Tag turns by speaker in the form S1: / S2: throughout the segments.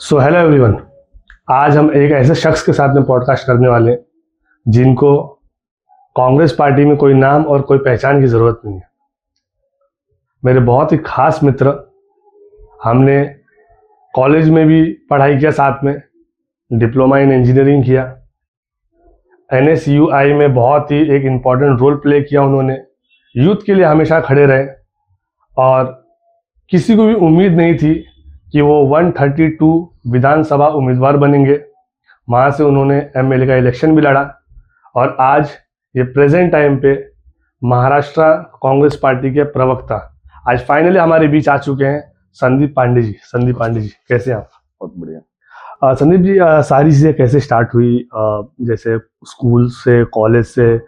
S1: So hello everyone. आज हम एक ऐसे शख्स के साथ में पॉडकास्ट करने वाले हैं जिनको कांग्रेस पार्टी में कोई नाम और कोई पहचान की ज़रूरत नहीं है। मेरे बहुत ही खास मित्र, हमने कॉलेज में भी पढ़ाई किया, साथ में डिप्लोमा इन इंजीनियरिंग किया, NSUI में बहुत ही एक इम्पॉर्टेंट रोल प्ले किया उन्होंने, यूथ के लिए हमेशा खड़े रहे और किसी को भी उम्मीद नहीं थी कि वो 132 विधानसभा उम्मीदवार बनेंगे। वहाँ से उन्होंने MLA का इलेक्शन भी लड़ा और आज ये प्रेजेंट टाइम पे महाराष्ट्र कांग्रेस पार्टी के प्रवक्ता आज फाइनली हमारे बीच आ चुके हैं, संदीप पांडे जी। संदीप पांडे जी, कैसे हैं आप?
S2: बहुत बढ़िया।
S1: संदीप जी, सारी चीज़ें कैसे स्टार्ट हुई? जैसे स्कूल से, कॉलेज से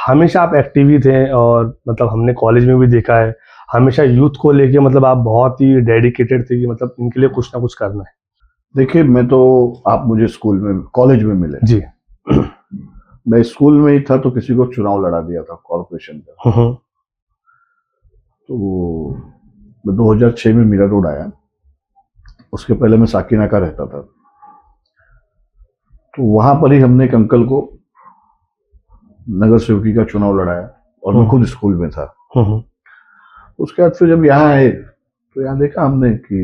S1: हमेशा आप एक्टिव ही थे और मतलब हमने कॉलेज में भी देखा है हमेशा यूथ को लेके मतलब आप बहुत ही डेडिकेटेड थे कि मतलब इनके लिए कुछ ना कुछ करना है।
S2: देखिए, मैं तो आप मुझे स्कूल में, कॉलेज में मिले
S1: जी।
S2: मैं स्कूल में ही था तो किसी को चुनाव लड़ा दिया था कॉर्पोरेशन का। तो मैं 2006 में मीरा रोड आया। उसके पहले मैं साकिना का रहता था, तो वहां पर ही हमने एक अंकल को नगर सेवकी का चुनाव लड़ाया और मैं खुद स्कूल में था। उसके बाद फिर जब यहाँ आए तो यहाँ देखा हमने कि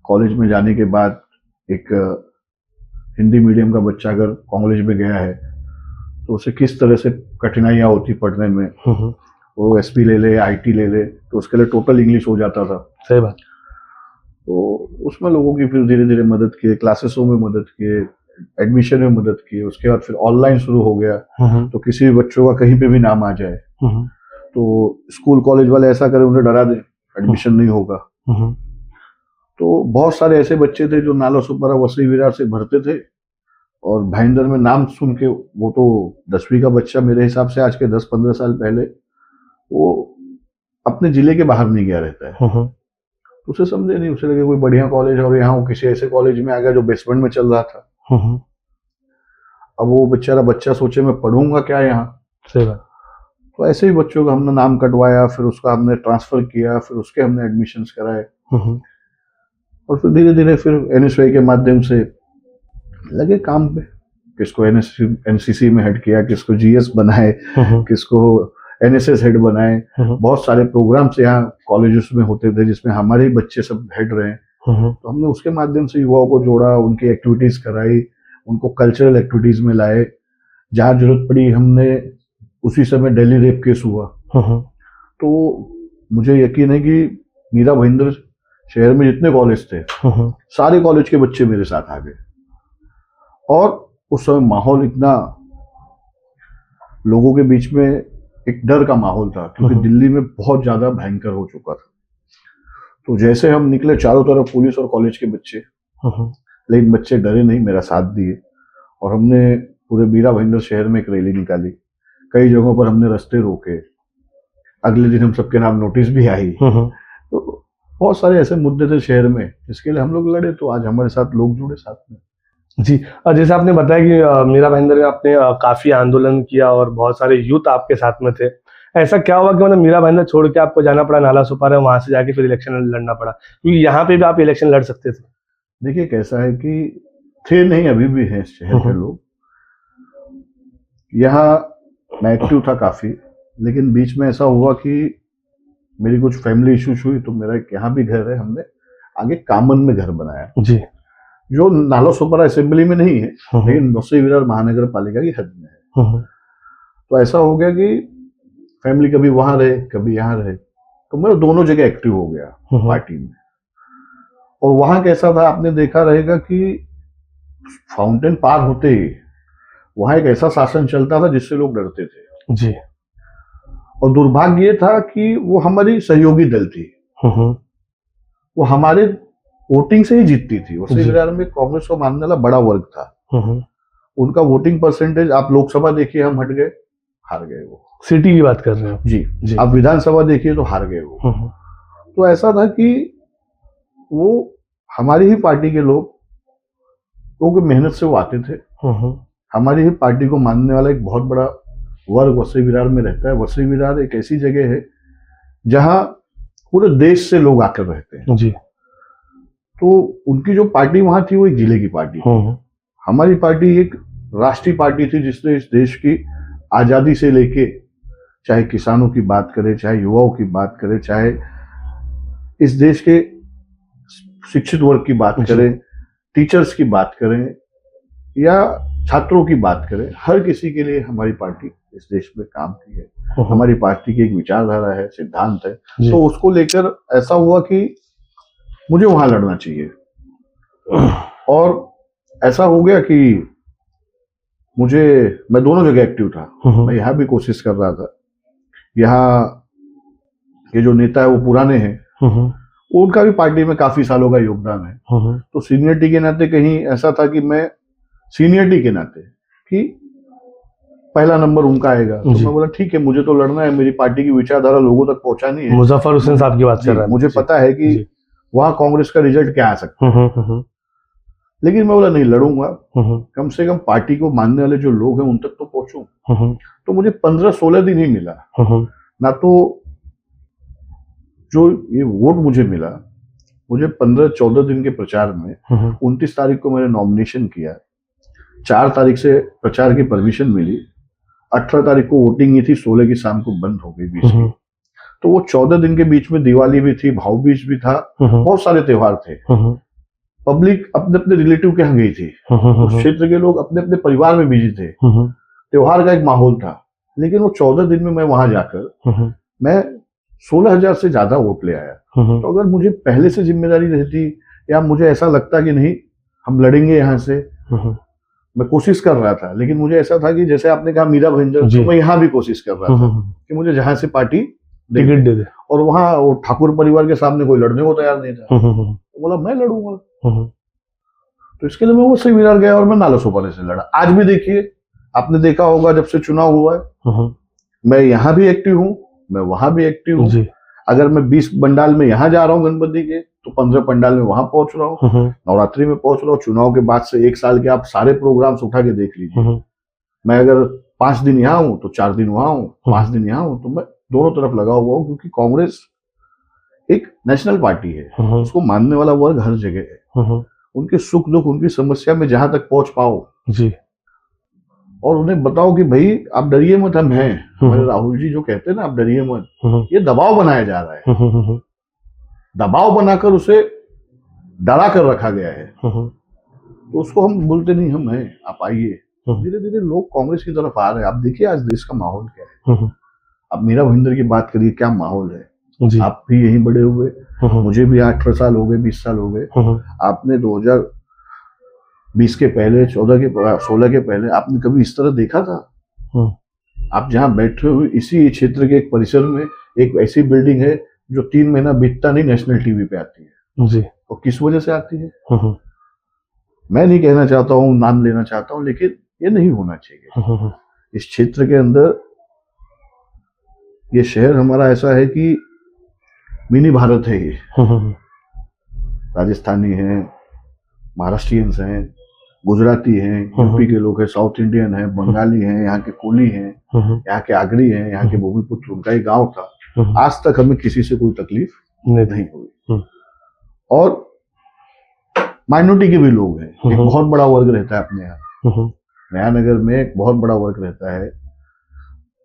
S2: कॉलेज में जाने के बाद एक हिंदी मीडियम का बच्चा अगर कॉलेज में गया है तो उसे किस तरह से कठिनाइयाँ होती पढ़ने में। वो SP ले ले, IT ले ले, तो उसके लिए टोटल इंग्लिश हो जाता था।
S1: सही बात।
S2: तो उसमें लोगों की फिर धीरे धीरे मदद किए, क्लासेसों में मदद किए, एडमिशन में मदद किए। उसके बाद फिर ऑनलाइन शुरू हो गया, तो किसी भी बच्चों का कहीं पे भी नाम आ जाए तो स्कूल कॉलेज वाले ऐसा करें, उन्हें डरा दें एडमिशन नहीं होगा। तो बहुत सारे ऐसे बच्चे थे जो नालासोपारा वसई विरार से भरते थे और भाईंदर में नाम सुन के, वो तो 10वीं का बच्चा मेरे हिसाब से आज के 10-15 साल पहले वो अपने जिले के बाहर नहीं गया रहता है। तो उसे समझे नहीं, उसे लगे कोई बढ़िया कॉलेज और यहाँ वो किसी ऐसे कॉलेज में आ गया जो बेसमेंट में चल रहा था। अब वो बेचारा बच्चा सोचे मैं पढ़ूंगा क्या यहाँ।
S1: सही बात।
S2: तो ऐसे ही बच्चों का हमने नाम कटवाया, फिर उसका हमने ट्रांसफर किया, फिर उसके हमने एडमिशन्स कराए और फिर धीरे धीरे फिर NSUI के माध्यम से लगे काम पे। किसको NCC में हेड किया, किसको GS बनाए, किसको NSS हेड बनाए। बहुत सारे प्रोग्राम्स यहाँ कॉलेजेस में होते थे जिसमें हमारे ही बच्चे सब हेड रहे। तो हमने उसके माध्यम से युवाओं को जोड़ा, उनकी एक्टिविटीज कराई, उनको कल्चरल एक्टिविटीज में लाए। जहाँ जरूरत पड़ी हमने, उसी समय दिल्ली रेप केस हुआ तो मुझे यकीन है कि मीरा भाईंदर शहर में जितने कॉलेज थे सारे कॉलेज के बच्चे मेरे साथ आ गए। और उस समय माहौल इतना, लोगों के बीच में एक डर का माहौल था क्योंकि दिल्ली में बहुत ज्यादा भयंकर हो चुका था। तो जैसे हम निकले, चारों तरफ पुलिस और कॉलेज के बच्चे, लेकिन बच्चे डरे नहीं, मेरा साथ दिए और हमने पूरे मीरा भाईंदर शहर में एक रैली निकाली। कई जगहों पर हमने रास्ते रोके, अगले दिन हम सबके नाम नोटिस भी आई। तो बहुत सारे ऐसे मुद्दे थे शहर में जिसके लिए हम लोग लड़े, तो आज हमारे साथ लोग जुड़े साथ में।
S1: जी, और जैसे आपने बताया कि मीरा भाईंदर में आपने काफी आंदोलन किया और बहुत सारे यूथ आपके साथ में थे। ऐसा क्या हुआ कि मतलब मीरा भाईंदर छोड़ के आपको जाना पड़ा नालासोपारा, वहां से जाके फिर इलेक्शन लड़ना पड़ा? क्योंकि यहाँ पे भी आप इलेक्शन लड़ सकते थे।
S2: देखिए कैसा है कि थे नहीं, अभी भी हैं शहर के लोग। यहाँ मैं एक्टिव था काफी, लेकिन बीच में ऐसा हुआ कि मेरी कुछ फैमिली इश्यूज हुई तो मेरा यहाँ भी घर है, हमने आगे कामन में घर बनाया
S1: जी, जो
S2: नालासोपारा असेंबली में नहीं है लेकिन वसई विरार महानगर पालिका की हद में है। तो ऐसा हो गया कि फैमिली कभी वहां रहे कभी यहाँ रहे, तो मैं दोनों जगह एक्टिव हो गया पार्टी में। और वहां कैसा था, आपने देखा रहेगा कि फाउंटेन पार होते ही वहां एक ऐसा शासन चलता था जिससे लोग डरते थे
S1: जी।
S2: और दुर्भाग्य ये था कि वो हमारी सहयोगी दल थी, वो हमारे वोटिंग से ही जीतती थी। वसई विरार में कांग्रेस को मानने वाला बड़ा वर्ग था, उनका वोटिंग परसेंटेज, आप लोकसभा देखिए हम हट गए, हार गए। वो सिटी की बात कर रहे हो? जी। आप विधानसभा देखिए तो हार गए वो। तो ऐसा था कि वो हमारी ही पार्टी के लोग, क्योंकि मेहनत से वो आते थे, हमारी ही पार्टी को मानने वाला एक बहुत बड़ा वर्ग वसई विरार में रहता है। वसई विरार एक ऐसी जगह है जहां पूरे देश से लोग आकर रहते हैं। जी। तो उनकी जो पार्टी वहां थी वो एक जिले की पार्टी थी। हमारी पार्टी एक राष्ट्रीय पार्टी थी जिसने इस देश की आजादी से लेके, चाहे किसानों की बात करें, चाहे युवाओं की बात करें, चाहे इस देश के शिक्षित वर्ग की बात करें, टीचर्स की बात करें या छात्रों की बात करें, हर किसी के लिए हमारी पार्टी इस देश में काम की है। हमारी पार्टी की एक विचारधारा है, सिद्धांत है। तो उसको लेकर ऐसा हुआ कि मुझे वहां लड़ना चाहिए, और ऐसा हो गया कि मैं दोनों जगह एक्टिव था। मैं यहाँ भी कोशिश कर रहा था। यहाँ ये जो नेता है वो पुराने हैं, उनका भी पार्टी में काफी सालों का योगदान है। तो सीनियरिटी के नाते कहीं ऐसा था कि मैं सीनियरिटी के नाते कि पहला नंबर उनका आएगा, तो मैं बोला ठीक है, मुझे तो लड़ना है, मेरी पार्टी की विचारधारा लोगों तक पहुंचानी है।
S1: मुजफ्फर हुसैन साहब की बात कर रहे हैं।
S2: मुझे पता है कि वहां कांग्रेस का रिजल्ट क्या आ सकता है, लेकिन मैं बोला नहीं, लड़ूंगा। कम से कम पार्टी को मानने वाले जो लोग हैं उन तक तो पहुंचूं। तो मुझे 15-16 दिन ही मिला ना, तो जो ये वोट मुझे मिला, मुझे 15-14 दिन के प्रचार में 29 तारीख को मैंने नॉमिनेशन किया, 4 तारीख से प्रचार की परमिशन मिली, 18 तारीख को वोटिंग ही थी, 16 की शाम को बंद हो गई 20 की। तो वो 14 दिन के बीच में दिवाली भी थी, भाऊ बीज भी था, बहुत सारे त्योहार थे। पब्लिक अपने अपने रिलेटिव के यहाँ गई थी, उस क्षेत्र के लोग अपने अपने परिवार में बिजी थे, त्योहार का एक माहौल था। लेकिन वो 14 दिन में मैं वहां जाकर मैं 16,000 से ज्यादा वोट ले आया। तो अगर मुझे पहले से जिम्मेदारी रहती या मुझे ऐसा लगता कि नहीं हम लड़ेंगे यहाँ से, मैं कोशिश कर रहा था। लेकिन मुझे ऐसा था कि जैसे आपने कहा मीरा भाईंदर, तो मैं यहाँ भी कोशिश कर रहा था कि मुझे जहां से पार्टी टिकट दे दे, और वहां वो ठाकुर परिवार के सामने कोई लड़ने को तैयार नहीं था। तो बोला मैं लड़ूंगा। तो इसके लिए मैं वो सही विरार गया और मैं नालासोपारा से लड़ा। आज भी देखिए, आपने देखा होगा जब से चुनाव हुआ है, मैं यहाँ भी एक्टिव हूँ, मैं वहां भी एक्टिव हूँ। अगर मैं 20 पंडाल में यहाँ जा रहा हूँ गणपति के, तो 15 पंडाल में वहां पहुंच रहा हूँ, नवरात्रि में पहुंच रहा हूँ। चुनाव के बाद से 1 साल के आप सारे प्रोग्राम्स उठा के देख लीजिए। मैं अगर 5 दिन यहाँ हूँ तो 4 दिन वहां हूँ, 5 दिन यहाँ हूँ, तो मैं दोनों तरफ लगा हुआ हूँ। क्योंकि कांग्रेस एक नेशनल पार्टी है, उसको मानने वाला वर्ग हर जगह है। उनके सुख दुख, उनकी समस्या में जहां तक पहुंच पाओ जी, और उन्हें बताओ कि भाई आप डरिए मत, हम हैं। हमारे राहुल जी जो कहते हैं ना, आप डरिए मत, ये दबाव बनाया जा रहा है, दबाव बनाकर उसे डरा कर रखा गया है। तो उसको हम बोलते नहीं, हम हैं, आप आइए। धीरे धीरे लोग कांग्रेस की तरफ आ रहे हैं। आप देखिए आज देश का माहौल क्या है। आप मीरा भाईंदर की बात करिए, क्या माहौल है। आप भी यहीं बड़े हुए, मुझे भी 18 साल हो गए, 20 साल हो गए। आपने 2020 के पहले, 16 के पहले आपने कभी इस तरह देखा था? आप जहाँ बैठे हुए इसी क्षेत्र के एक परिसर में एक ऐसी बिल्डिंग है जो 3 महीना बीतता नहीं नेशनल टीवी पे आती है जी। और किस वजह से आती है? मैं नहीं कहना चाहता हूँ, नाम लेना चाहता हूँ, लेकिन ये नहीं होना चाहिए। इस क्षेत्र के अंदर ये शहर हमारा ऐसा है कि मिनी भारत है ये। राजस्थानी हैं, महाराष्ट्रियंस हैं, गुजराती हैं, यूपी के लोग हैं, साउथ इंडियन हैं, बंगाली हैं, यहाँ के कोली हैं, यहाँ के आगरी हैं, यहाँ के भूमिपुत्र, उनका ही गांव था। आज तक हमें किसी से कोई तकलीफ नहीं हुई। और माइनॉरिटी के भी लोग हैं, एक बहुत बड़ा वर्ग रहता है अपने यहाँ नया नगर में, एक बहुत बड़ा वर्ग रहता है,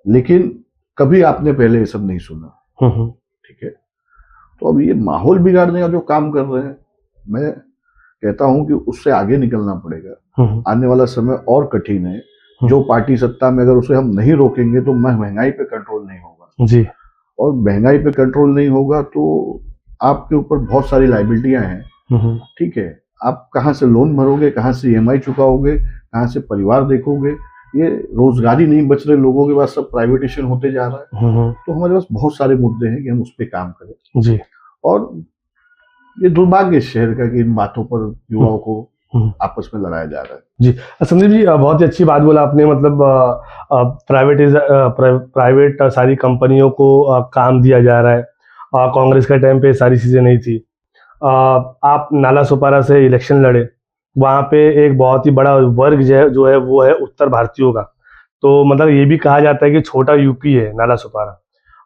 S2: लेकिन कभी आपने पहले ये सब नहीं सुना। ठीक है, तो अब ये माहौल बिगाड़ने का जो काम कर रहे हैं, मैं कहता हूं कि उससे आगे निकलना पड़ेगा। आने वाला समय और कठिन है। जो पार्टी सत्ता में, अगर उसे हम नहीं रोकेंगे तो महंगाई पे कंट्रोल नहीं होगा जी, और महंगाई पे कंट्रोल नहीं होगा तो आपके ऊपर बहुत सारी लाइबिलिटियां हैं। ठीक है, आप कहाँ से लोन भरोगे, कहाँ से EMI चुकाओगे, कहाँ से परिवार देखोगे? ये रोजगारी नहीं बच रहे लोगों के पास, सब प्राइवेटेशन होते जा रहा है। तो हमारे पास बहुत सारे मुद्दे हैं कि हम उस पर काम करें जी। और ये दुर्भाग्य इस शहर का कि इन बातों पर युवाओं को आपस में लड़ाया जा रहा है जी। संदीप जी, बहुत ही अच्छी बात बोला आपने। मतलब प्राइवेट सारी कंपनियों को काम दिया जा रहा है। कांग्रेस के टाइम पे सारी चीजें नहीं थी। आप नालासोपारा से इलेक्शन लड़े, वहाँ पे एक बहुत ही बड़ा वर्ग जो है वो है उत्तर भारतीयों का। तो मतलब ये भी कहा जाता है कि छोटा यूपी है नालासोपारा,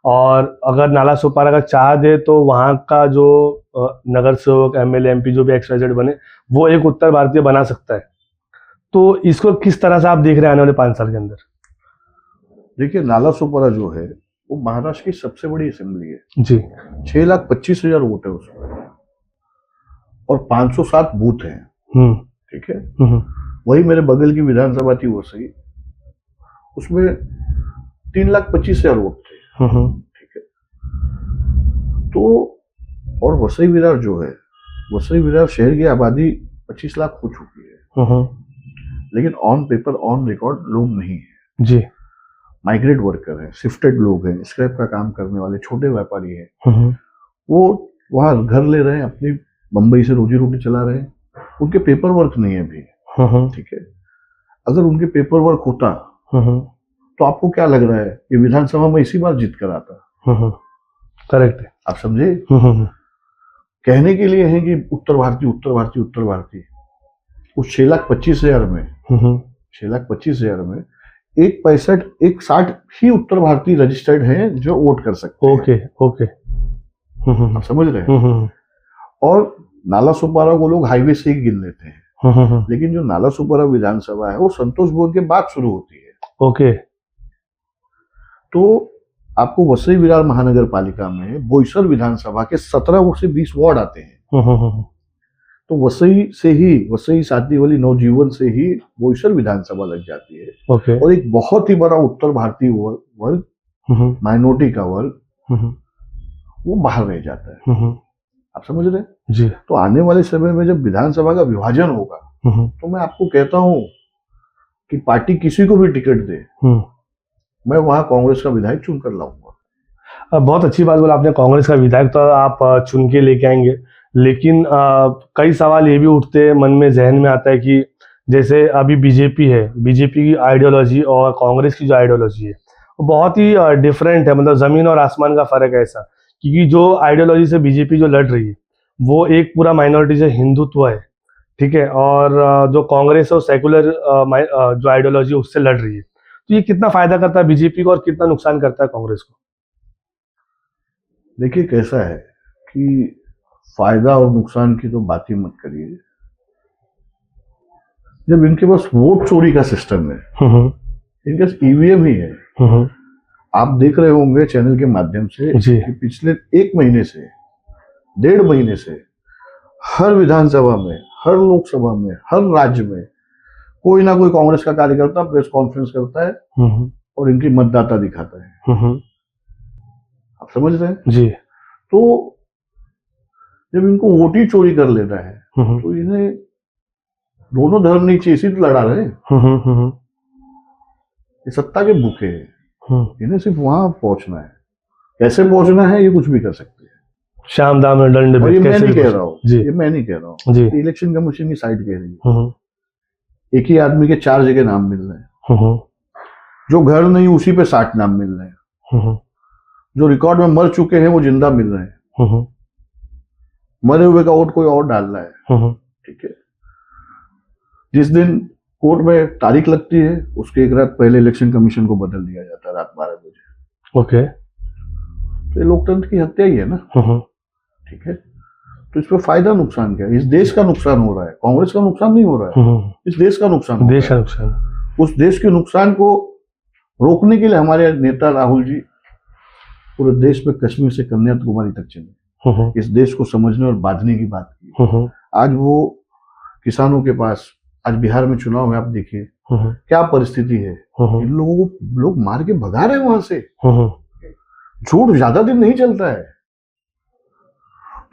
S2: और अगर नालासोपारा का चाह दे तो वहाँ का जो
S1: नगर सेवक, एमएलए, एमपी जो भी XYZ बने, वो एक उत्तर भारतीय बना सकता है। तो इसको किस तरह से आप देख रहे हैं आने वाले 5 साल के अंदर?
S2: देखिए, नालासोपारा जो है वो महाराष्ट्र की सबसे बड़ी असेंबली है
S1: जी।
S2: 6,25,000 वोट है उसमें और 507 बूथ हैं। ठीक है। वही मेरे बगल की विधानसभा थी वसई, उसमें 3,25,000 वोट थे। ठीक है। तो और वसई विरार जो है, वसई विरार शहर की आबादी 25 लाख हो चुकी है, लेकिन ऑन पेपर, ऑन रिकॉर्ड लोग नहीं है
S1: जी।
S2: माइग्रेट वर्कर हैं, शिफ्टेड लोग हैं, स्क्रैप का काम करने वाले छोटे व्यापारी हैं, वो वहां घर ले रहे हैं, अपनी बंबई से रोजी रोटी चला रहे हैं, उनके पेपर वर्क नहीं है अभी। ठीक है। अगर उनके पेपर वर्क होता तो आपको क्या लग रहा है कि विधानसभा में इसी बार जीत कर आता?
S1: करेक्ट है।
S2: आप समझे? कहने के लिए है कि उत्तर भारतीय उत्तर भारतीय उत्तर भारतीय, उस 6,25,000 में 6,25,000 में 1,60 ही उत्तर भारतीय रजिस्टर्ड हैं जो वोट कर सकते हैं।
S1: Okay okay.
S2: आप समझ रहे हैं? और नालासोपारा को लोग हाईवे से ही गिन लेते हैं, लेकिन जो नालासोपारा विधानसभा है वो संतोष भवन के बाद शुरू होती है।
S1: ओके।
S2: तो आपको वसई विरार महानगर पालिका में बोईसर विधानसभा के 17 से 20 वार्ड आते हैं। तो वसई से ही, वसई सादीवली नवजीवन से ही बोईसर विधानसभा लग जाती है।
S1: ओके।
S2: और एक बहुत ही बड़ा उत्तर भारतीय वर्ग, माइनॉरिटी का वर्ग, वो बाहर रह जाता है। आप समझ रहे हैं?
S1: जी।
S2: तो आने वाले समय में जब विधानसभा का विभाजन होगा तो मैं आपको कहता हूं कि पार्टी किसी को भी टिकट दे, मैं वहां कांग्रेस का विधायक चुनकर लाऊंगा।
S1: बहुत अच्छी बात बोला आपने, कांग्रेस का विधायक तो आप चुन के लेके आएंगे, लेकिन कई सवाल ये भी उठते हैं मन में, जहन में आता है कि जैसे अभी बीजेपी है, बीजेपी की आइडियोलॉजी और कांग्रेस की जो आइडियोलॉजी है वो बहुत ही डिफरेंट है, मतलब जमीन और आसमान का फर्क है ऐसा। क्योंकि जो आइडियोलॉजी से बीजेपी जो लड़ रही है वो एक पूरा माइनॉरिटी से हिंदुत्व है, ठीक है, और जो कांग्रेस है वो सेकुलर जो आइडियोलॉजी उससे लड़ रही है। तो ये कितना फायदा करता है बीजेपी को और कितना नुकसान करता है कांग्रेस को?
S2: देखिए, कैसा है कि फायदा और नुकसान की तो बात ही मत करिए। जब इनके पास वोट चोरी का सिस्टम है, इनके पास ईवीएम ही है। आप देख रहे होंगे चैनल के माध्यम से कि पिछले 1 महीने से, 1.5 महीने से हर विधानसभा में, हर लोकसभा में, हर राज्य में कोई ना कोई कांग्रेस का कार्यकर्ता प्रेस कॉन्फ्रेंस करता है और इनकी मतदाता दिखाता है। आप समझ रहे हैं? जी। तो जब इनको वोट ही चोरी कर लेना है तो इन्हें दोनों धर्म नहीं चाहिए, सिर्फ लड़ा रहे हैं। ये सत्ता के भूखे हैं, इन्हें सिर्फ वहां पहुंचना है। कैसे पहुंचना है ये कुछ भी कर सकते हैं,
S1: शाम दाम में दंड।
S2: ये मैं नहीं कह रहा हूँ, ये मैं नहीं कह रहा हूँ, इलेक्शन कमीशन की साइड कह रही है। एक ही आदमी के 4 जगह नाम मिल रहे हैं, जो घर नहीं उसी पे 60 नाम मिल रहे हैं, जो रिकॉर्ड में मर चुके हैं वो जिंदा मिल रहे हैं, मरे हुए का वोट कोई और डाल रहा है। ठीक है। जिस दिन कोर्ट में तारीख लगती है उसके 1 रात पहले इलेक्शन कमीशन को बदल दिया जाता है, रात 12 बजे। ओके। तो ये लोकतंत्र की हत्या ही है ना। ठीक है। तो इसमें फायदा नुकसान क्या है? इस देश का नुकसान हो रहा है, कांग्रेस का नुकसान नहीं हो रहा है, इस देश का नुकसान, देश का नुकसान। उस देश के नुकसान को रोकने के लिए हमारे नेता राहुल जी पूरे देश में कश्मीर से कन्याकुमारी तक चले, इस देश को समझने और बांधने की बात की। आज वो किसानों के पास, आज बिहार में चुनाव है, आप देखिए क्या परिस्थिति है। इन लोगों को लोग मार के भगा रहे हैं वहां से। झूठ ज्यादा दिन नहीं चलता है।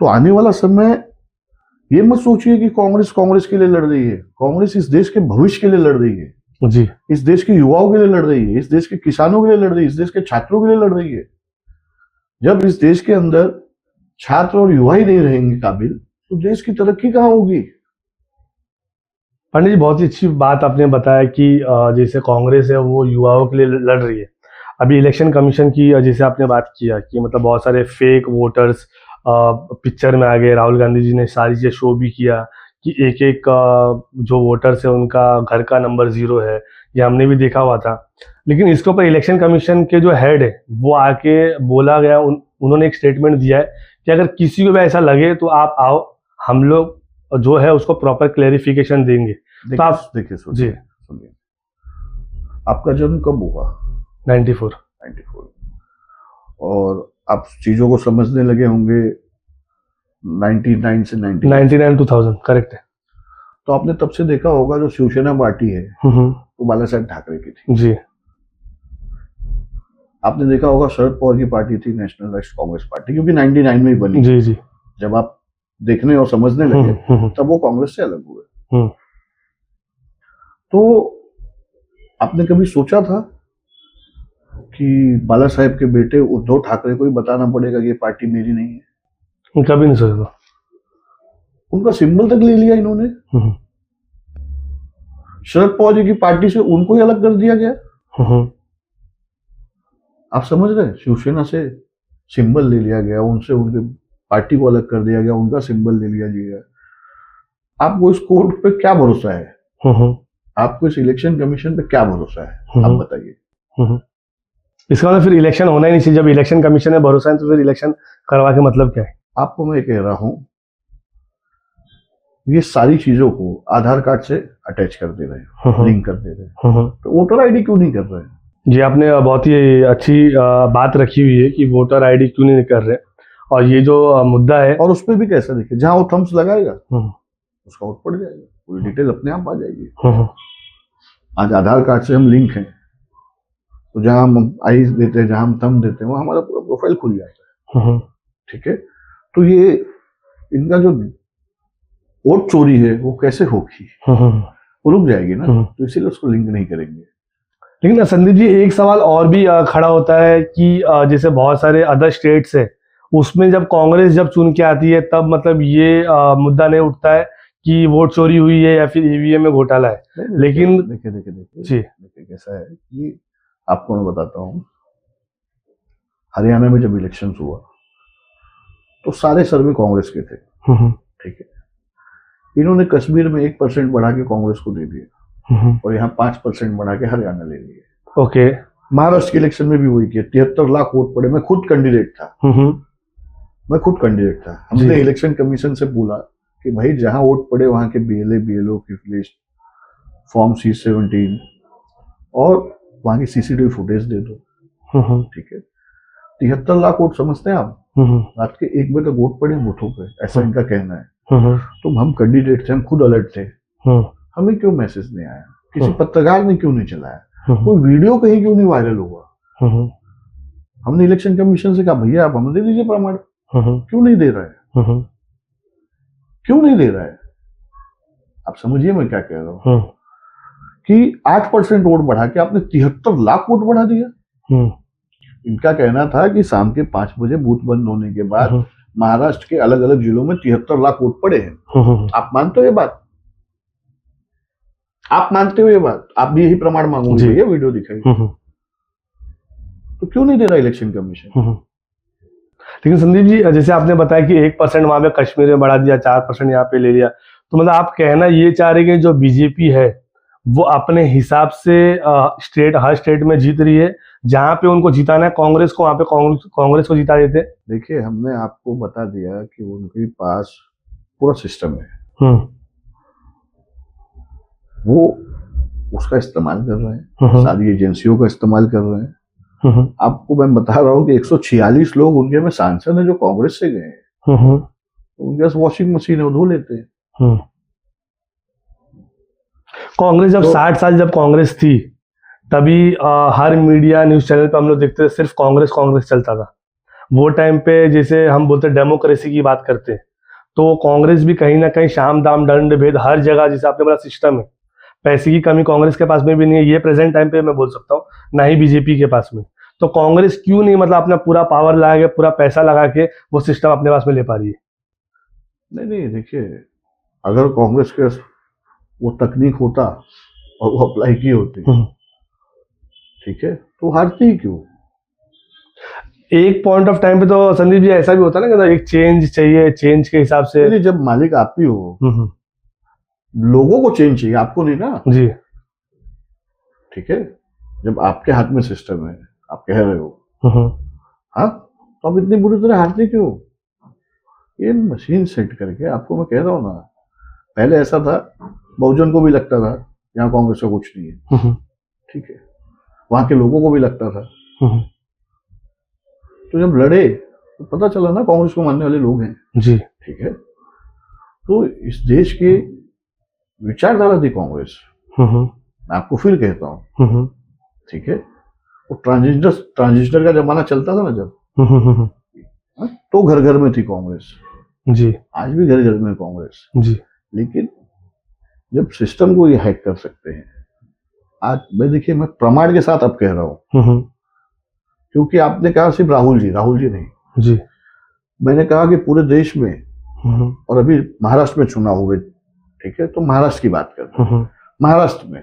S2: तो आने वाला समय, ये मत सोचिए कि कांग्रेस के लिए लड़ रही है। कांग्रेस इस देश के भविष्य के लिए लड़ रही है जी, इस देश के युवाओं के लिए लड़ रही है, इस देश के किसानों के लिए लड़ रही है, इस देश के छात्रों के लिए लड़ रही है। जब इस देश के अंदर छात्र और युवा ही नहीं रहेंगे काबिल, तो देश की तरक्की कहाँ होगी?
S1: पंडित जी, बहुत ही अच्छी बात आपने बताया कि जैसे कांग्रेस है वो युवाओं के लिए लड़ रही है। अभी इलेक्शन कमीशन की जैसे आपने बात किया कि मतलब बहुत सारे फेक वोटर्स पिक्चर में आ गए। राहुल गांधी जी ने सारी चीज़ें शो भी किया कि एक एक जो वोटर्स है उनका घर का नंबर 0 है, ये हमने भी देखा हुआ था। लेकिन इसके ऊपर इलेक्शन कमीशन के जो हेड है वो आके बोला गया, उन्होंने एक स्टेटमेंट दिया है कि अगर किसी को भी ऐसा लगे तो आप आओ, हम लोग जो है उसको प्रॉपर क्लेरिफिकेशन देंगे। तो आप
S2: देखिए
S1: जी
S2: सुनिए, आपका जन्म कब हुआ?
S1: 94।
S2: 94। और आप चीजों को समझने लगे होंगे 99 से 90।
S1: 99 2000 करेक्ट है।
S2: तो आपने तब से देखा होगा जो शिवसेना पार्टी है वो बाला साहेब ठाकरे की थी।
S1: जी
S2: आपने देखा होगा शरद पवार की पार्टी थी नेशनलिस्ट कांग्रेस पार्टी, क्योंकि 99 में ही बनी।
S1: जी जी
S2: जब आप देखने और समझने लगे तब वो कांग्रेस से अलग हुए। तो आपने कभी सोचा था कि बाला साहेब के बेटे उद्धव ठाकरे को ही बताना पड़ेगा कि ये पार्टी मेरी नहीं है?
S1: कभी नहीं सोचा था।
S2: उनका सिंबल तक ले लिया इन्होंने। शरद पवार जी की पार्टी से उनको ही अलग कर दिया गया। आप समझ रहे हैं? शिवसेना से सिंबल ले लिया गया, उनसे उनके पार्टी को अलग कर दिया गया, उनका सिंबल ले लिया गया। आपको इस कोर्ट पे क्या भरोसा है? आपको इस इलेक्शन कमीशन पे क्या भरोसा है? आप बताइए।
S1: इसका मतलब फिर इलेक्शन होना ही नहीं चाहिए। जब इलेक्शन कमीशन में भरोसा है तो फिर इलेक्शन करवा के मतलब क्या है?
S2: आपको मैं कह रहा हूं, ये सारी चीजों को आधार कार्ड से अटैच कर दे रहे हैं, लिंक कर दे रहे हैं, तो वोटर आईडी क्यों नहीं कर रहे हैं?
S1: जी आपने बहुत ही अच्छी बात रखी हुई है कि वोटर आईडी क्यों नहीं कर रहे। और ये जो मुद्दा है,
S2: और उस पर भी कैसा देखिए, जहां वो थम्स लगाएगा उसका वोट पड़ जाएगा, पूरी डिटेल अपने आप आ जाएगी। आज आधार कार्ड से हम लिंक हैं, तो जहां हम आई देते हैं, जहां हम थंब देते हैं, वहां हमारा पूरा प्रोफाइल खुल जाता है। ठीक है, तो ये इनका जो वोट चोरी है वो कैसे होगी? वो रुक जाएगी ना, तो इसीलिए उसको लिंक नहीं करेंगे।
S1: लेकिन संदीप जी एक सवाल और भी खड़ा होता है कि जैसे बहुत सारे अदर स्टेट्स है, उसमें जब कांग्रेस जब चुन के आती है तब मतलब ये मुद्दा नहीं उठता है कि वोट चोरी हुई है या फिर ईवीएम में घोटाला है। लेकिन
S2: देखिए
S1: जी
S2: कैसा है कि आपको मैं बताता हूँ, हरियाणा में जब इलेक्शन हुआ तो सारे सर्वे कांग्रेस के थे। ठीक है, इन्होंने कश्मीर में 1% बढ़ा के कांग्रेस को दे दिया और यहाँ 5% बढ़ा के हरियाणा ले लिए।
S1: ओके,
S2: महाराष्ट्र के इलेक्शन में भी वही किया, 73 लाख वोट पड़े। मैं खुद कैंडिडेट था। हमने इलेक्शन कमीशन से बोला कि भाई जहां वोट पड़े वहां के बीएलए बीएलओ की लिस्ट, फॉर्म C-17 और वहां की सीसीटीवी फुटेज दे दो। ठीक है, 73 लाख वोट समझते हैं आप? रात के 1 बजे तक वोट पड़े बूथों पे, ऐसा इनका कहना है। तो हम कैंडिडेट थे, हम खुद अलर्ट थे, हमें क्यों मैसेज नहीं आया? किसी पत्रकार ने क्यों नहीं चलाया? कोई वीडियो कहीं क्यों नहीं वायरल हुआ? हमने इलेक्शन कमीशन से कहा भैया आप हमें दे दीजिए प्रमाण। क्यों नहीं दे रहा है? क्यों नहीं दे रहा है? आप समझिए मैं क्या कह रहा हूं कि 8% वोट बढ़ा के आपने 73 लाख वोट बढ़ा दिया। इनका कहना था कि शाम के 5 बजे बूथ बंद होने के बाद महाराष्ट्र के अलग अलग जिलों में 73 लाख वोट पड़े हैं। आप मानते हो ये बात? आप मानते हो ये बात? आप भी यही प्रमाण मांगोगे, ये वीडियो दिखाइए। तो क्यों नहीं दे रहा इलेक्शन कमीशन?
S1: लेकिन संदीप जी जैसे आपने बताया कि 1% वहां पे कश्मीर में बढ़ा दिया, 4% यहाँ पे ले लिया, तो मतलब आप कहना ये चाह रहे हैं कि जो बीजेपी है वो अपने हिसाब से हर स्टेट में जीत रही है, जहां पे उनको जिताना है कांग्रेस को, वहां पे कांग्रेस को जिता देते।
S2: देखिए हमने आपको बता दिया कि उनके पास पूरा सिस्टम है, वो उसका इस्तेमाल कर रहे हैं, सारी एजेंसियों का इस्तेमाल कर रहे हैं। आपको मैं बता रहा हूँ कि 146 लोग उनके में सांसद हैं जो कांग्रेस से गए हैं। उनके पास वॉशिंग मशीन है, वो धो लेते हैं।
S1: कांग्रेस जब 60 साल जब कांग्रेस थी तभी हर मीडिया न्यूज चैनल पे हम लोग देखते थे सिर्फ कांग्रेस चलता था। वो टाइम पे जैसे हम बोलते डेमोक्रेसी की बात करते तो कांग्रेस भी कहीं ना कहीं शाम दाम दंड भेद हर जगह, जैसे आपने बोला सिस्टम है, पैसे की कमी कांग्रेस के पास में भी नहीं है, ये प्रेजेंट टाइम पे मैं बोल सकता हूँ, ना ही बीजेपी के पास में। तो कांग्रेस क्यों नहीं मतलब अपना पूरा पावर लगा के, पूरा पैसा लगा के वो सिस्टम अपने पास में ले पा रही है?
S2: नहीं देखिए, अगर कांग्रेस के वो तकनीक होता और वो अप्लाई की होती, ठीक है, तो हारती ही क्यों?
S1: एक पॉइंट ऑफ टाइम पे तो संदीप जी ऐसा भी होता है ना कि एक चेंज चाहिए, चेंज के हिसाब से।
S2: जब मालिक आप ही हो, लोगों को चेंज चाहिए, आपको नहीं ना
S1: जी।
S2: ठीक है, जब आपके हाथ में सिस्टम है, आप कह रहे हो, हाँ, तो आप इतनी बुरी तरह हारते क्यों? ये मशीन सेट करके, आपको मैं कह रहा हूँ ना, पहले ऐसा था, बहुजन को भी लगता था यहाँ कांग्रेस का कुछ नहीं है, ठीक है, वहां के लोगों को भी लगता था। तो जब लड़े तो पता चला ना कांग्रेस को मानने वाले लोग हैं
S1: जी।
S2: ठीक है। तो इस देश की विचारधारा थी कांग्रेस, मैं आपको फिर कहता हूँ, ठीक है। वो ट्रांजिस्टर का जमाना चलता था ना जब, तो घर घर में थी कांग्रेस
S1: जी।
S2: आज भी घर घर में कांग्रेस
S1: जी।
S2: लेकिन जब सिस्टम को ये हैक कर सकते हैं, आज मैं देखिए, मैं प्रमाण के साथ अब कह रहा हूँ, क्योंकि आपने कहा सिर्फ राहुल जी नहीं
S1: जी।
S2: मैंने कहा कि पूरे देश में, और अभी महाराष्ट्र में चुनाव हुए, ठीक है, तो महाराष्ट्र की बात कर रहे हैं। महाराष्ट्र में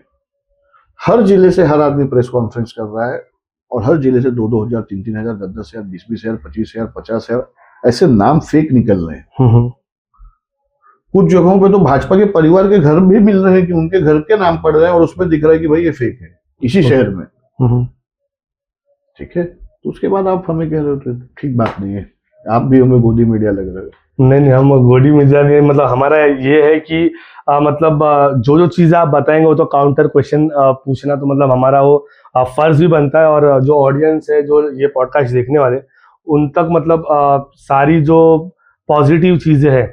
S2: हर जिले से हर आदमी प्रेस कॉन्फ्रेंस कर रहा है, और हर जिले से 2,000, 3,000, 10,000, 20,000, 25,000, 50,000 ऐसे नाम फेक निकल रहे हैं। कुछ जगहों पे तो भाजपा के परिवार के घर भी मिल रहे हैं कि उनके घर के नाम पड़ रहे हैं और उसमें दिख रहा है कि भाई ये फेक है, इसी शहर में, ठीक है। तो उसके बाद आप हमें कह रहे हो, तो ठीक बात नहीं है, आप भी हमें गोदी मीडिया लग रहे हो।
S1: नहीं, हम गोदी मीडिया नहीं, मतलब हमारा ये है कि मतलब जो चीज़ें आप बताएंगे वो तो काउंटर क्वेश्चन पूछना तो मतलब हमारा वो फर्ज भी बनता है, और जो ऑडियंस है, जो ये पॉडकास्ट देखने वाले, उन तक मतलब सारी जो पॉजिटिव चीज़ें हैं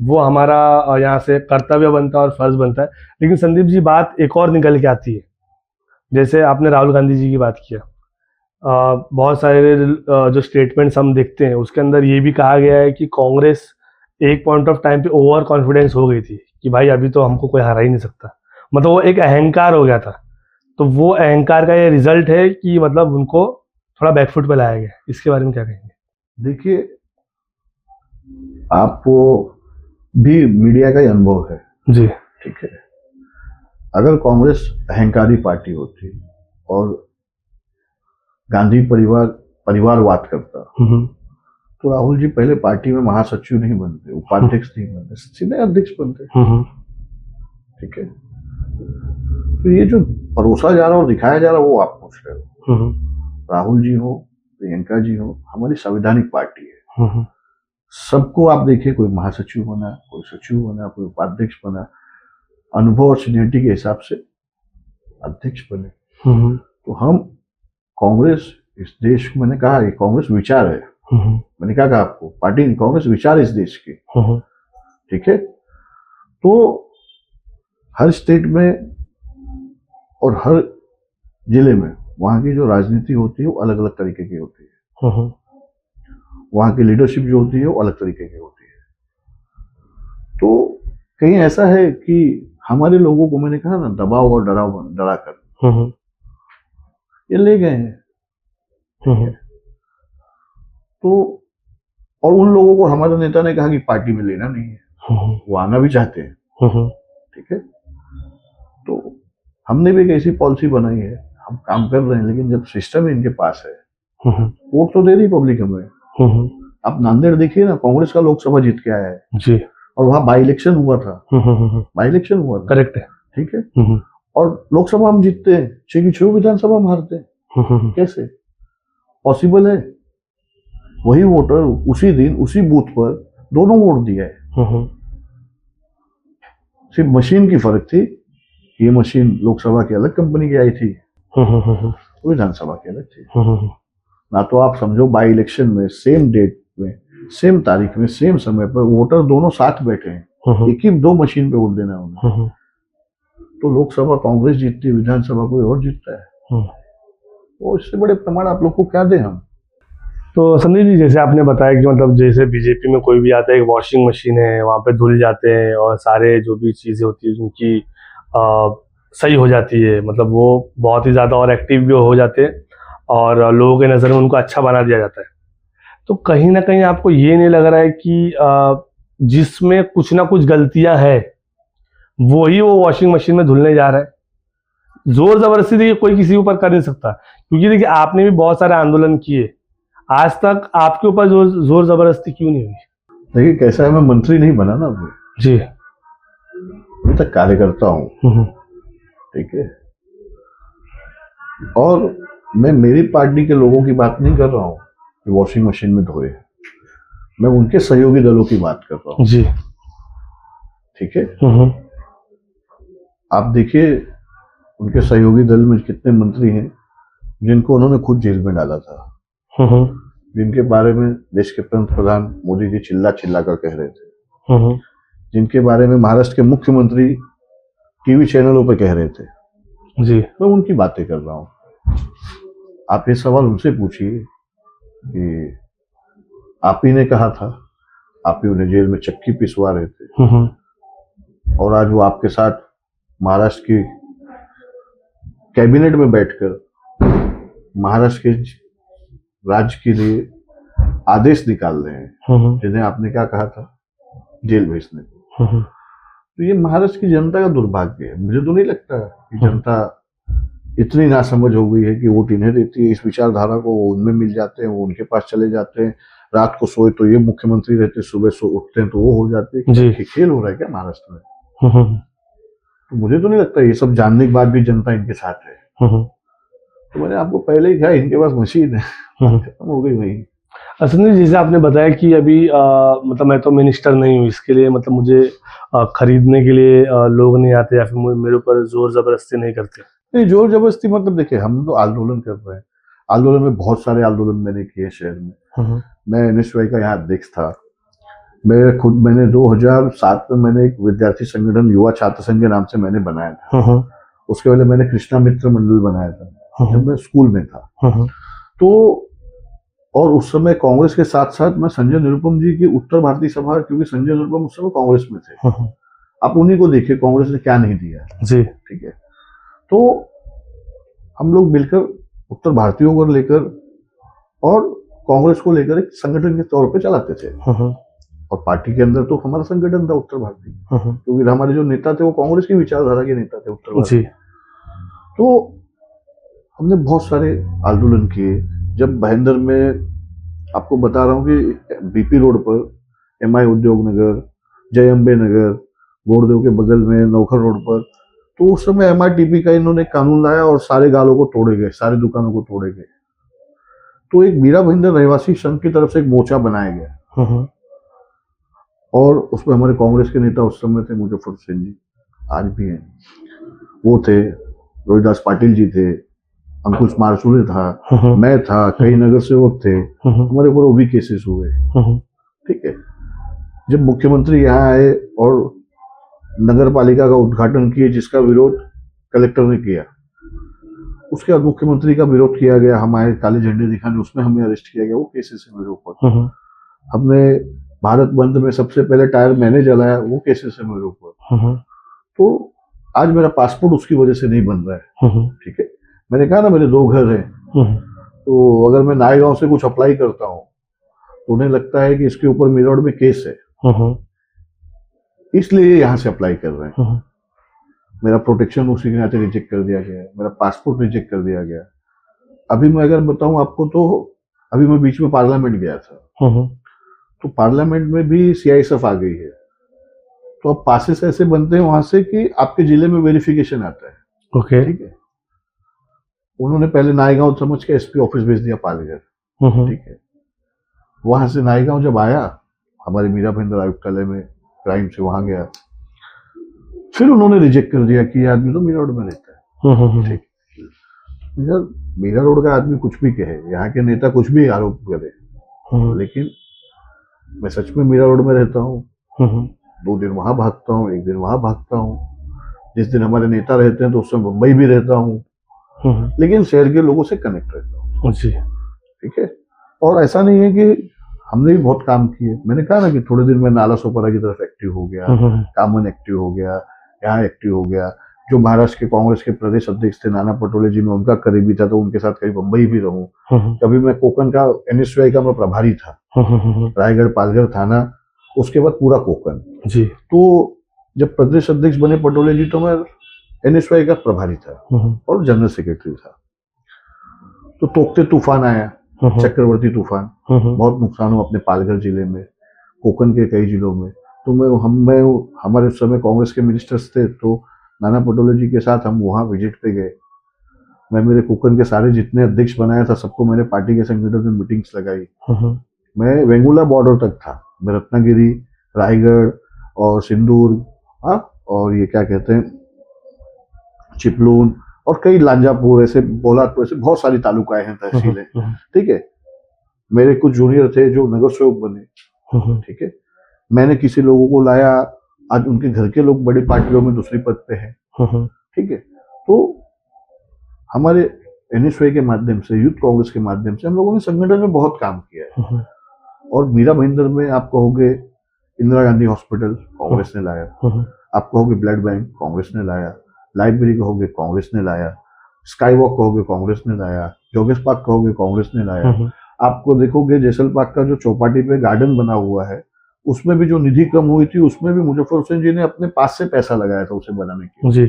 S1: वो हमारा यहाँ से कर्तव्य बनता है और फर्ज बनता है। लेकिन संदीप जी, बात एक और निकल के आती है, जैसे आपने राहुल गांधी जी की बात किया, बहुत सारे जो स्टेटमेंट्स हम देखते हैं उसके अंदर ये भी कहा गया है कि कांग्रेस एक पॉइंट ऑफ टाइम पे ओवर कॉन्फिडेंस हो गई थी कि भाई अभी तो हमको कोई हरा ही नहीं सकता, मतलब वो एक अहंकार हो गया था। तो वो अहंकार का ये रिजल्ट है कि मतलब उनको थोड़ा बैकफुट पे लाया गया। इसके बारे में क्या कहेंगे?
S2: देखिए, आपको भी मीडिया का ही अनुभव है
S1: जी।
S2: ठीक है। अगर कांग्रेस अहंकारी पार्टी होती और गांधी परिवारवाद करता, तो राहुल जी पहले पार्टी में महासचिव नहीं बनते, उपाध्यक्ष नहीं बनते, सीधे अध्यक्ष बनते, ठीक है। तो ये जो परोसा जा रहा और दिखाया जा रहा वो आप पूछ रहे हो। राहुल जी हो, प्रियंका जी हो, हमारी संवैधानिक पार्टी है, सबको आप देखिए, कोई महासचिव बना, कोई सचिव बना, कोई उपाध्यक्ष बना, अनुभव और सीनियरिटी के हिसाब से अध्यक्ष बने। तो हम कांग्रेस इस देश को, मैंने कहा ये कांग्रेस विचार है, मैंने क्या कहा आपको, पार्टी नहीं, कांग्रेस विचार इस देश की, ठीक है। तो हर स्टेट में और हर जिले में वहां की जो राजनीति होती है वो अलग अलग तरीके की होती है, वहां की लीडरशिप जो होती है वो अलग तरीके की होती है। तो कहीं ऐसा है कि हमारे लोगों को, मैंने कहा ना, दबाव और डरा कर ये ले गए हैं। तो और उन लोगों को हमारे नेता ने कहा कि पार्टी में लेना नहीं है, वो आना भी चाहते हैं, ठीक है। तो हमने भी एक ऐसी पॉलिसी बनाई है, हम काम कर रहे हैं, लेकिन जब सिस्टम इनके पास है, वोट तो दे रही पब्लिक हमें। आप नांदेड़ देखिए ना, कांग्रेस का लोकसभा जीत के आया है
S1: जी, और
S2: वहां बाई इलेक्शन हुआ था,
S1: करेक्ट है,
S2: ठीक है। और लोकसभा हम जीतते हैं, 6 की 6 विधानसभा हम हारते हैं, कैसे पॉसिबल है? वही वोटर उसी दिन उसी बूथ पर दोनों वोट दिया है, सिर्फ मशीन की फर्क थी। ये मशीन लोकसभा की अलग कंपनी की आई थी, विधानसभा की अलग थी। ना तो आप समझो बाई इलेक्शन में सेम डेट में, सेम तारीख में, सेम समय पर वोटर दोनों साथ बैठे हैं, एक ही 2 मशीन पे वोट देना है उन्हें। तो लोकसभा कांग्रेस जीतती है, विधानसभा कोई और जीतता है। तो इससे बड़े प्रमाण आप लोग को क्या दें हम।
S1: तो संदीप जी, जैसे आपने बताया कि मतलब जैसे बीजेपी में कोई भी आता है, एक वॉशिंग मशीन है, वहाँ पे धुल जाते हैं और सारे जो भी चीज़ें होती है उनकी सही हो जाती है, मतलब वो बहुत ही ज़्यादा और एक्टिव भी हो जाते हैं और लोगों के नज़र में उनको अच्छा बना दिया जाता है। तो कहीं ना कहीं आपको ये नहीं लग रहा है कि जिसमें कुछ ना कुछ गलतियां हैं वो ही वो वॉशिंग मशीन में धुलने जा रहा है? जोर जबरदस्ती देखिए कोई किसी के ऊपर कर नहीं सकता, क्योंकि देखिए आपने भी बहुत सारे आंदोलन किए, आज तक आपके ऊपर जोर जबरदस्ती क्यों नहीं हुई?
S2: देखिए कैसा है, मैं मंत्री नहीं बना ना अभी
S1: जी,
S2: मैं तक कार्यकर्ता हूँ, ठीक है। और मैं मेरी पार्टी के लोगों की बात नहीं कर रहा हूँ कि वॉशिंग मशीन में धोए, मैं उनके सहयोगी दलों की बात कर रहा हूँ,
S1: जी।
S2: ठीक है। आप देखिए उनके सहयोगी दल में कितने मंत्री हैं जिनको उन्होंने खुद जेल में डाला था, जिनके बारे में देश के प्रधान मोदी जी चिल्ला चिल्ला कर कह रहे थे, जिनके बारे में महाराष्ट्र के मुख्यमंत्री टीवी चैनलों पे कह रहे थे
S1: जी।
S2: मैं उनकी बातें कर रहा हूँ। आप ये सवाल उनसे पूछिए कि आप ही ने कहा था, आप ही उन्हें जेल में चक्की पिसवा रहे थे और आज वो आपके साथ महाराष्ट्र की कैबिनेट में बैठकर महाराष्ट्र के राज्य के लिए आदेश निकाल रहे हैं जिन्हें आपने क्या कहा था, जेल भेजने को। तो ये महाराष्ट्र की जनता का दुर्भाग्य है। मुझे तो नहीं लगता कि जनता इतनी नासमझ हो गई है कि वोट इन्हें देती है, इस विचारधारा को वो उनमें मिल जाते हैं, वो उनके पास चले जाते हैं, रात को सोए तो ये मुख्यमंत्री रहते, सुबह सो उठते हैं तो वो हो जाते हैं। खेल हो रहा है क्या महाराष्ट्र में? तो मुझे तो नहीं लगता, ये सब जानने के बाद भी जनता इनके साथ है। तो मैंने आपको पहले ही कहा इनके पास मशीन है, खत्म हो गई वही।
S1: असली जैसे आपने बताया कि अभी मतलब मैं तो मिनिस्टर नहीं हूँ, इसके लिए मतलब मुझे खरीदने के लिए लोग नहीं आते या फिर मेरे ऊपर जोर जबरदस्ती नहीं करते।
S2: नहीं, जोर जबरदस्ती मतलब देखिए हम तो आंदोलन कर रहे हैं, आंदोलन में बहुत सारे आंदोलन मैंने किए शहर में। मैं एनएसयूआई का यहाँ अध्यक्ष था। मैंने 2007 में मैंने एक विद्यार्थी संगठन युवा छात्र संघ के नाम से मैंने बनाया था। उसके पहले मैंने कृष्णा मित्र मंडल बनाया था जब मैं स्कूल में था। तो और उस समय कांग्रेस के साथ साथ मैं संजय निरुपम जी की उत्तर भारतीय सभा, क्योंकि संजय निरुपम उस समय कांग्रेस में थे, आप उन्हीं को देखिए कांग्रेस ने क्या नहीं दिया
S1: जी,
S2: ठीक है। तो हम लोग मिलकर उत्तर भारतीयों को लेकर और कांग्रेस को लेकर एक संगठन के तौर पे चलाते थे और पार्टी के अंदर तो हमारा संगठन था उत्तर भारतीय, क्योंकि हमारे जो नेता थे वो कांग्रेस की विचारधारा के नेता थे उत्तर भारतीय। तो हमने बहुत सारे आंदोलन किए। जब भाईंदर में आपको बता रहा हूँ कि बीपी रोड पर एमआई उद्योग नगर, जय अम्बे नगर, गोरदेव के बगल में नौखर रोड पर, तो उस समय एमआरटीपी का इन्होंने कानून लाया और सारे गालों को तोड़े गए, सारी दुकानों को तोड़े गए। तो एक मीरा भाईंदर रहवासी संघ की तरफ से एक मोर्चा बनाया गया और उसमें हमारे कांग्रेस के नेता उस समय थे मुजफ्फर सिंह जी, आज भी हैं, वो थे, रोहिदास पाटिल जी थे, अंकुश मारसूरे था, मैं था, कई नगर सेवक थे, हमारे ऊपर वो भी केसेस हुए, ठीक है। जब मुख्यमंत्री यहाँ आए और नगर पालिका का उद्घाटन किए जिसका विरोध कलेक्टर ने किया, उसके बाद मुख्यमंत्री का विरोध किया गया, हम आए काले झंडे दिखाने, उसमें हमें अरेस्ट किया गया, वो केसेस है मेरे ऊपर। हमने भारत बंद में सबसे पहले टायर मैंने जलाया, वो केसेस है मेरे ऊपर। तो आज मेरा पासपोर्ट उसकी वजह से नहीं बन रहा है, ठीक है। मैंने कहा ना मेरे 2 घर हैं, तो अगर मैं नायगांव से कुछ अप्लाई करता हूँ तो उन्हें लगता है कि इसके ऊपर मेरठ में केस है, इसलिए यहाँ से अप्लाई कर रहे हैं। मेरा प्रोटेक्शन उसी के नाते रिजेक्ट कर दिया गया है, मेरा पासपोर्ट रिजेक्ट कर दिया गया। अभी मैं अगर बताऊं आपको तो अभी मैं बीच में पार्लियामेंट गया था, तो पार्लियामेंट में भी सीआईएसएफ आ गई है। तो अब पासेस ऐसे बनते हैं वहां से कि आपके जिले में वेरिफिकेशन आता है,
S1: ओके,
S2: ठीक है। उन्होंने पहले नायगांव समझ के एसपी ऑफिस भेज दिया पालघर, ठीक है। वहां से नायगांव जब आया, हमारे मीरा भाईंदर आयुक्तालय में क्राइम से वहां गया, फिर उन्होंने रिजेक्ट कर दिया कि ये आदमी तो मीरा रोड में रहता है, ठीक। मीरा रोड का आदमी कुछ भी कहे, यहाँ के नेता कुछ भी आरोप करे, लेकिन मैं सच में मीरा रोड में रहता हूँ, 2 दिन वहां भागता हूँ, 1 दिन वहां भागता हूँ। जिस दिन हमारे नेता रहते हैं तो उस समय मुंबई भी रहता हूँ, लेकिन शहर के लोगों से कनेक्ट रहता हूँ, ठीक है। और ऐसा नहीं है कि हमने भी बहुत काम किए। मैंने कहा ना कि थोड़े दिन में नाला सोपारा की तरफ एक्टिव हो गया, कामन एक्टिव हो गया, यहाँ एक्टिव हो गया। जो महाराष्ट्र के कांग्रेस के प्रदेश अध्यक्ष थे नाना पटोले जी, मैं उनका करीबी था तो उनके साथ कभी मुंबई भी रहूं। कभी मैं कोकण का एनएसयूआई का मैं प्रभारी था, रायगढ़ पालघर थाना, उसके बाद पूरा कोकण जी। तो जब प्रदेश अध्यक्ष बने पटोले जी तो मैं एनएसयूआई का प्रभारी था और जनरल सेक्रेटरी था। तो तोकते तूफान आया, चक्रवर्ती तूफान, बहुत नुकसान हुआ अपने पालघर जिले में, कोकण के कई जिलों में। तो मैं हमारे उस समय कांग्रेस के मिनिस्टर्स थे, तो नाना पटोले जी के साथ हम वहाँ विजिट पे गए। मैं मेरे कोकण के सारे जितने अध्यक्ष बनाया था सबको मैंने पार्टी के संगठन में मीटिंग्स लगाई, मैं वेंगुला बॉर्डर तक था, मैं रत्नागिरी, रायगढ़ और सिंदूर, हाँ, और ये क्या कहते हैं चिपलून और कई लांजापुर, ऐसे बोलादपुर, ऐसे बहुत सारी तालुकाएं हैं, तहसीलें, ठीक है। मेरे कुछ जूनियर थे जो नगर सेवक बने, ठीक है। मैंने किसी लोगों को लाया, आज उनके घर के लोग बड़ी पार्टियों में दूसरी पद पे हैं, ठीक है। तो हमारे एनएसवाई के माध्यम से, यूथ कांग्रेस के माध्यम से हम लोगों ने संगठन में बहुत काम किया है। और मीरा भाईंदर में आप कहोगे इंदिरा गांधी हॉस्पिटल कांग्रेस ने लाया, आप कहोगे ब्लड बैंक कांग्रेस ने लाया, लाइब्रेरी कहोगे कांग्रेस ने लाया, स्काई वॉक कहोगे कांग्रेस ने लाया, जोगेश पार्क कहोगे कांग्रेस ने लाया। आपको देखोगे जैसल पार्क का जो चौपाटी पे गार्डन बना हुआ है, उसमें भी जो निधि कम हुई थी, उसमें भी मुजफ्फर हुसैन जी ने अपने पास से पैसा लगाया था उसे बनाने के लिए,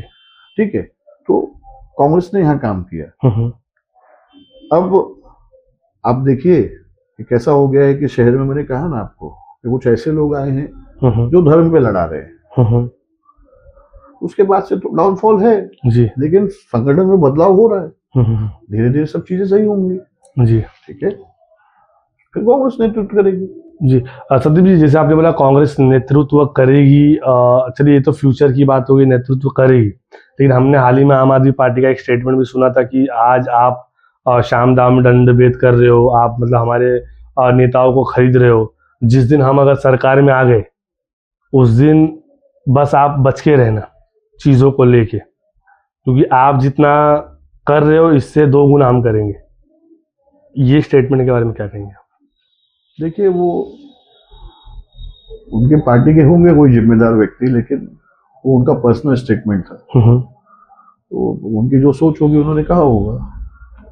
S2: ठीक है। तो कांग्रेस ने यहाँ काम किया। अब आप देखिए कि कैसा हो गया है कि शहर में, मैंने कहा ना आपको कि कुछ ऐसे लोग आए हैं जो धर्म पे लड़ा रहे हैं, उसके बाद से तो डाउनफॉल है जी, लेकिन संगठन में बदलाव हो रहा है, धीरे धीरे सब चीजें सही होंगी जी, ठीक है। फिर कांग्रेस नेतृत्व करेगी जी।
S1: संदीप जी, जैसे आपने बोला कांग्रेस नेतृत्व करेगी, चलिए ये तो फ्यूचर की बात होगी, नेतृत्व करेगी, लेकिन हमने हाल ही में आम आदमी पार्टी का एक स्टेटमेंट भी सुना था कि आज आप शाम दाम दंड भेद कर रहे हो, आप मतलब हमारे नेताओं को खरीद रहे हो। जिस दिन हम अगर सरकार में आ गए उस दिन बस आप बच के रहना चीज़ों को लेके, क्योंकि आप जितना कर रहे हो इससे 2 गुना हम करेंगे। ये स्टेटमेंट के बारे में क्या कहेंगे?
S2: देखिए, वो उनके पार्टी के होंगे कोई जिम्मेदार व्यक्ति, लेकिन वो उनका पर्सनल स्टेटमेंट था, तो उनकी जो सोच होगी उन्होंने कहा होगा।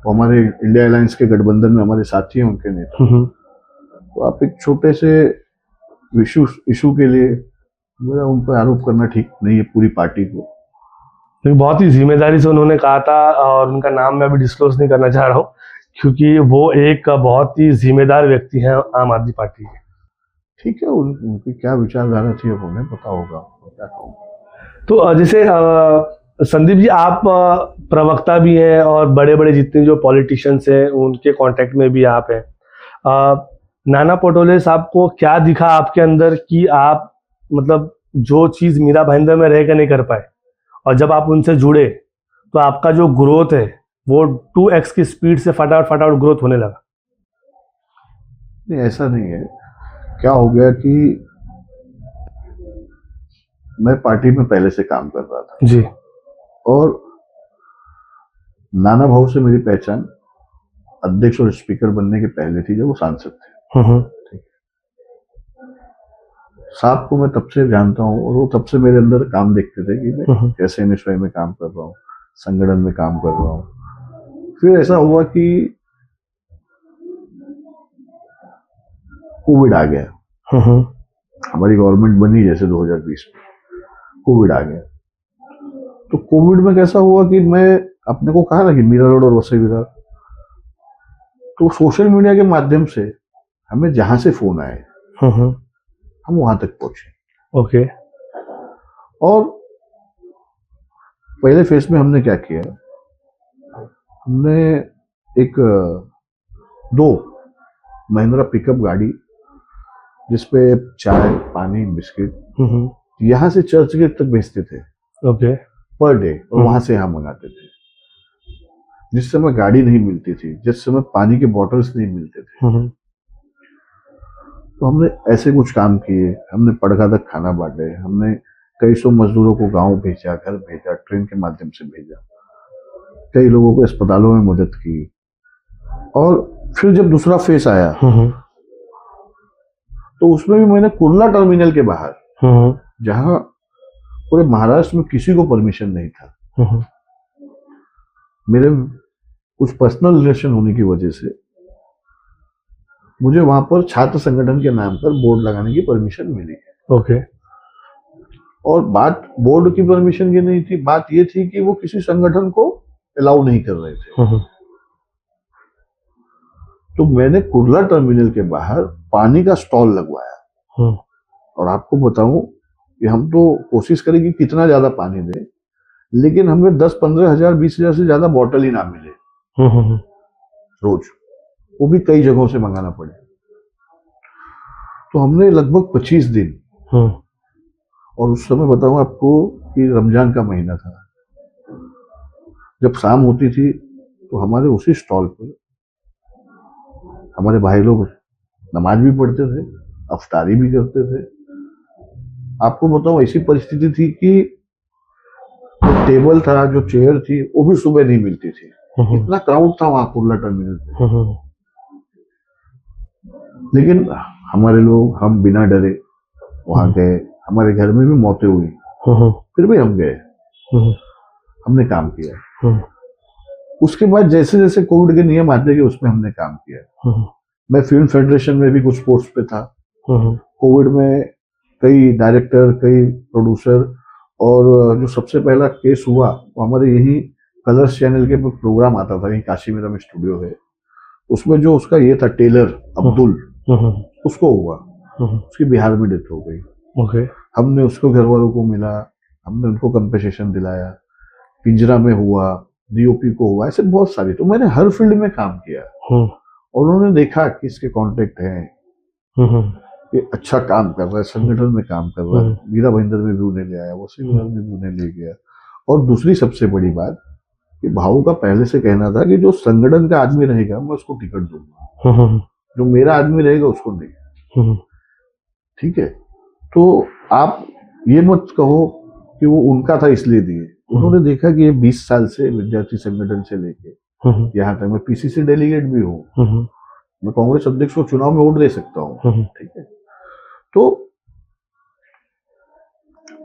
S2: वो हमारे इंडिया अलायंस के गठबंधन में हमारे साथी हैं उनके नेता, तो आप एक छोटे से इशू के लिए मेरा उन पर आरोप करना ठीक नहीं है पूरी पार्टी को।
S1: बहुत ही जिम्मेदारी से उन्होंने कहा था, और उनका नाम मैं अभी डिस्क्लोज नहीं करना चाह रहा हूँ, क्योंकि वो एक बहुत ही जिम्मेदार व्यक्ति हैं आम आदमी पार्टी के।
S2: ठीक है, उनकी क्या विचारधारा थी अब उन्हें पता होगा, क्या कहूँ।
S1: तो जैसे संदीप जी, आप प्रवक्ता भी हैं और बड़े बड़े जितने जो पॉलिटिशियंस हैं उनके कांटेक्ट में भी आप हैं। नाना पटोले साहब को क्या दिखा आपके अंदर कि आप मतलब जो चीज़ मीरा भाईंदर में रह कर नहीं कर पाए, और जब आप उनसे जुड़े तो आपका जो ग्रोथ है वो 2x की स्पीड से फटाफट ग्रोथ होने लगा?
S2: नहीं, ऐसा नहीं है। क्या हो गया कि मैं पार्टी में पहले से काम कर रहा था
S1: जी, और
S2: नाना भाऊ से मेरी पहचान अध्यक्ष और स्पीकर बनने के पहले थी, जब वो सांसद थे। ठीक, साहब को मैं तब से जानता हूँ, और वो तब से मेरे अंदर काम देखते थे कि मैं कैसे एनएसवाई में काम कर रहा हूँ, संगठन में काम कर रहा हूँ। फिर ऐसा हुआ कि कोविड आ गया, हमारी गवर्नमेंट बनी जैसे 2020 में, कोविड आ गया। तो कोविड में कैसा हुआ कि मैं, अपने को कहा ना कि मीरा रोड और वसई विरार, तो सोशल मीडिया के माध्यम से हमें जहां से फोन आए हम वहां तक पहुंचे।
S1: ओके।
S2: और पहले फेज में हमने क्या किया, हमने एक 2 महिंद्रा पिकअप गाड़ी जिसपे चाय, पानी, बिस्किट यहाँ से चर्च गेट तक भेजते थे,
S1: ओके,
S2: पर डे, और वहां से यहाँ मंगाते थे। जिस समय गाड़ी नहीं मिलती थी, जिस समय पानी के बॉटल्स नहीं मिलते थे, तो हमने ऐसे कुछ काम किए। हमने पड़गा तक खाना बांटे, हमने कई सौ मजदूरों को गांव भेजा, घर भेजा, ट्रेन के माध्यम से भेजा, कई लोगों को अस्पतालों में मदद की। और फिर जब दूसरा फेस आया तो उसमें भी मैंने कुर्ला टर्मिनल के बाहर, जहां पूरे महाराष्ट्र में किसी को परमिशन नहीं था, मेरे कुछ पर्सनल रिलेशन होने की वजह से मुझे वहां पर छात्र संगठन के नाम पर बोर्ड लगाने की परमिशन मिली।
S1: ओके।
S2: और बात बोर्ड की परमिशन की नहीं थी, बात ये थी कि वो किसी संगठन को अलाउ नहीं कर रहे थे। तो मैंने कुर्ला टर्मिनल के बाहर पानी का स्टॉल लगवाया। और आपको बताऊं कि हम तो कोशिश करें कि कितना ज्यादा पानी दें, लेकिन हमें 10-15 हजार 20 हजार से ज्यादा बॉटल ही ना मिले रोज, वो भी कई जगहों से मंगाना पड़े। तो हमने लगभग 25 दिन, और उस समय बताऊं आपको कि रमजान का महीना था। जब शाम होती थी तो हमारे उसी स्टॉल पर हमारे भाई लोग नमाज भी पढ़ते थे, अफ्तारी भी करते थे। आपको बताऊं ऐसी परिस्थिति थी कि जो टेबल था, जो चेयर थी, वो भी सुबह नहीं मिलती थी। इतना क्राउड था वहां कुर्ला टर्मिनल पे। लेकिन हमारे लोग, हम बिना डरे वहां गए। हमारे घर में भी मौतें हुई, फिर भी हम गए, हमने काम किया। उसके बाद जैसे जैसे कोविड के नियम आते गए उसमें हमने काम किया। मैं फिल्म फेडरेशन में भी कुछ पोस्ट पे था। कोविड में कई डायरेक्टर, कई प्रोड्यूसर, और जो सबसे पहला केस हुआ वो हमारे यही कलर्स चैनल के प्रोग्राम आता था, यही काशी मेरा में स्टूडियो है, उसमें जो उसका ये था टेलर अब्दुल, उसको हुआ, उसकी बिहार में डेथ हो गई। हमने उसको घर वालों को मिला, हमने उनको कंपेसेशन दिलाया। पिंजरा में हुआ, डीओपी को हुआ, ऐसे बहुत सारी। तो मैंने हर फील्ड में काम किया, और उन्होंने देखा कि इसके कॉन्टेक्ट हैं, ये अच्छा काम कर रहा है, संगठन में काम कर रहा है। मीरा भाईंदर में भी उन्हें ले आया, वसी विहार में भी उन्हें ले गया। और दूसरी सबसे बड़ी बात कि भाऊ का पहले से कहना था कि जो संगठन का आदमी रहेगा मैं उसको टिकट दूंगा, जो मेरा आदमी रहेगा उसको नहीं। ठीक है, तो आप ये मत कहो कि वो उनका था इसलिए दिए। उन्होंने देखा कि ये 20 साल से विद्यार्थी संगठन से लेके यहाँ तक, मैं पीसीसी डेलीगेट भी हूँ, मैं कांग्रेस अध्यक्ष को चुनाव में वोट दे सकता हूँ। ठीक है, तो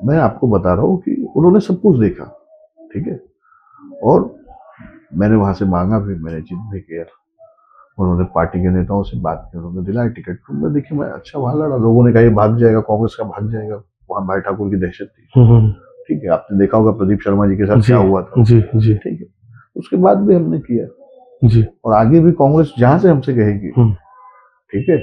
S2: मैं आपको बता रहा हूँ कि उन्होंने सब कुछ देखा। ठीक है, और मैंने वहां से मांगा भी, मैंने जिद भी किया। उन्होंने पार्टी के नेताओं से बात की, उन्होंने दिलाया टिकट। तो मैं देखिए, मैं अच्छा वहां लड़ा। लोगों ने कहा ये भाग जाएगा, कांग्रेस का भाग जाएगा। वहां भाई ठाकुर की दहशत थी। ठीक है, आपने देखा होगा प्रदीप शर्मा जी के साथ क्या हुआ था।
S1: जी जी।
S2: ठीक है, उसके बाद भी हमने किया
S1: जी,
S2: और आगे भी कांग्रेस जहां से हमसे कहेगी, ठीक है,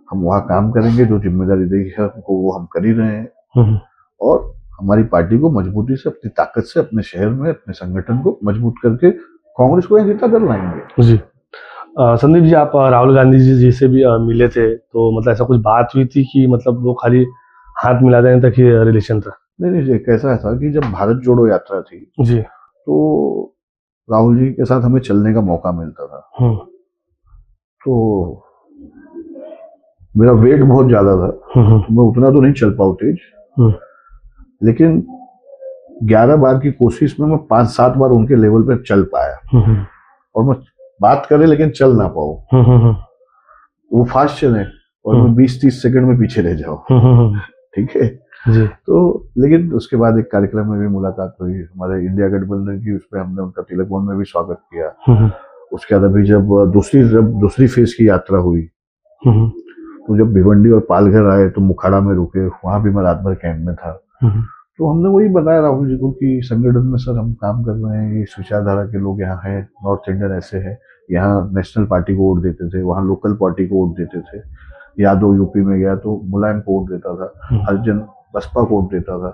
S2: हम वहां काम करेंगे। जो जिम्मेदारी देगी हमको वो हम कर ही रहे हैं, और हमारी पार्टी को मजबूती से, अपनी ताकत से, अपने शहर में अपने संगठन को मजबूत करके कांग्रेस को जीता कर लाएंगे।
S1: जी। संदीप जी, आप राहुल गांधी जी से भी मिले थे, तो मतलब ऐसा कुछ बात हुई थी कि मतलब वो खाली हाथ मिला देने तक ही रिलेशन था?
S2: नहीं जी, कैसा था कि जब भारत जोड़ो यात्रा थी
S1: जी,
S2: तो राहुल जी के साथ हमें चलने का मौका मिलता था। तो मेरा वेट बहुत ज्यादा था, तो मैं उतना तो नहीं चल पाऊँ तेज, लेकिन 11 बार की कोशिश में मैं 5-7 बार उनके लेवल पे चल पाया। और मैं बात करे लेकिन चल ना पाऊँ, वो फास्ट चले और मैं 20-30 सेकंड में पीछे रह जाऊँ। ठीक है
S1: जी।
S2: तो लेकिन उसके बाद एक कार्यक्रम में भी मुलाकात हुई हमारे इंडिया गठबंधन की, उसमें हमने उनका तिलक वन में भी स्वागत किया। उसके बाद अभी जब दूसरी फेज की यात्रा हुई, तो जब भिवंडी और पालघर आए तो मुखाड़ा में रुके, वहां भी मैं रात भर कैंप में था। तो हमने वही बताया राहुल जी को कि संगठन में सर हम काम कर रहे हैं, ये विचारधारा के लोग यहाँ हैं, नॉर्थ इंडियन ऐसे हैं, यहाँ नेशनल पार्टी को वोट देते थे, वहाँ लोकल पार्टी को वोट देते थे। यादव यूपी में गया तो मुलायम को वोट देता था, हरिजन बसपा को वोट देता था,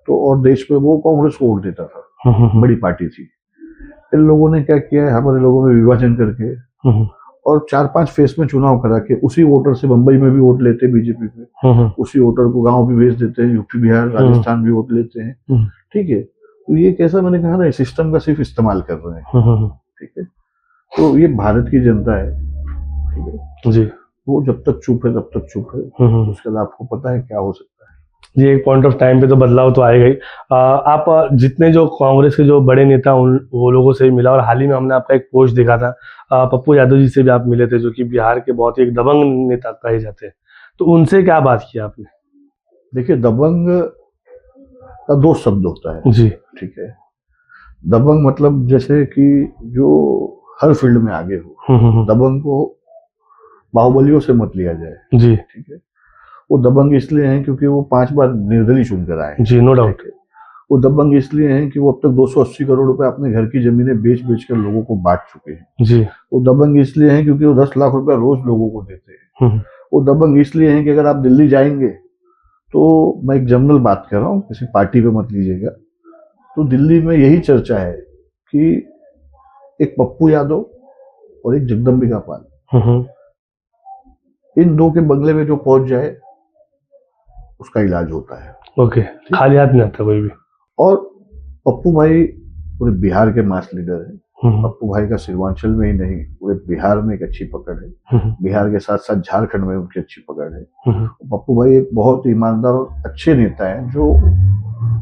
S2: तो और देश में वो कांग्रेस को वोट देता था, बड़ी पार्टी थी। इन लोगों ने क्या किया है, हमारे लोगों में विभाजन करके और 4-5 फेस में चुनाव करा के उसी वोटर से मुंबई में भी वोट लेते हैं बीजेपी पे, उसी वोटर को गांव भी भेज देते हैं, यूपी बिहार राजस्थान भी वोट लेते हैं। ठीक है, तो ये कैसा, मैंने कहा ना, सिस्टम का सिर्फ इस्तेमाल कर रहे हैं। ठीक है, तो ये भारत की जनता है। ठीक है
S1: जी,
S2: वो जब तक चुप है तब तक चुप है, उसके बाद आपको पता है क्या हो सकता है।
S1: ये एक पॉइंट ऑफ टाइम पे तो बदलाव तो आएगा ही। आप जितने जो कांग्रेस के जो बड़े नेता उन वो लोगों से मिला, और हाल ही में हमने आपका एक पोस्ट देखा था, पप्पू यादव जी से भी आप मिले थे, जो कि बिहार के बहुत ही एक दबंग नेता कहे जाते हैं। तो उनसे क्या बात की आपने?
S2: देखिए, दबंग का 2 शब्द होता है
S1: जी।
S2: ठीक है, दबंग मतलब जैसे कि जो हर फील्ड में आगे हो। दबंग को बाहुबलियों से मत लिया जाए।
S1: जी।
S2: ठीक है, वो दबंग इसलिए हैं क्योंकि वो 5 बार निर्दलीय चुनकर आए।
S1: जी, नो डाउट।
S2: वो दबंग इसलिए हैं कि वो अब तक 280 करोड़ रुपए अपने घर की जमीनें बेच बेच कर लोगों को बांट चुके हैं।
S1: जी।
S2: वो दबंग इसलिए हैं क्योंकि वो 10 लाख रुपए रोज लोगों को देते हैं। वो दबंग इसलिए हैं कि अगर आप दिल्ली जाएंगे, तो मैं एक जनरल बात कर रहा हूँ, किसी पार्टी पे मत लीजिएगा, तो दिल्ली में यही चर्चा है कि एक पप्पू यादव और एक जगदम्बिका पाल, इन दो के बंगले में जो पहुंच जाए उसका इलाज होता है।
S1: ओके, खाली हाथ नहीं आता कोई भी।
S2: और पप्पू भाई पूरे बिहार के मास लीडर है।
S1: हम्म,
S2: पप्पू भाई का सिर्वांचल में ही नहीं पूरे बिहार में एक अच्छी पकड़ है।
S1: हम्म,
S2: बिहार के साथ साथ झारखंड में उनकी अच्छी पकड़ है।
S1: हम्म,
S2: पप्पू भाई एक बहुत ईमानदार और अच्छे नेता हैं जो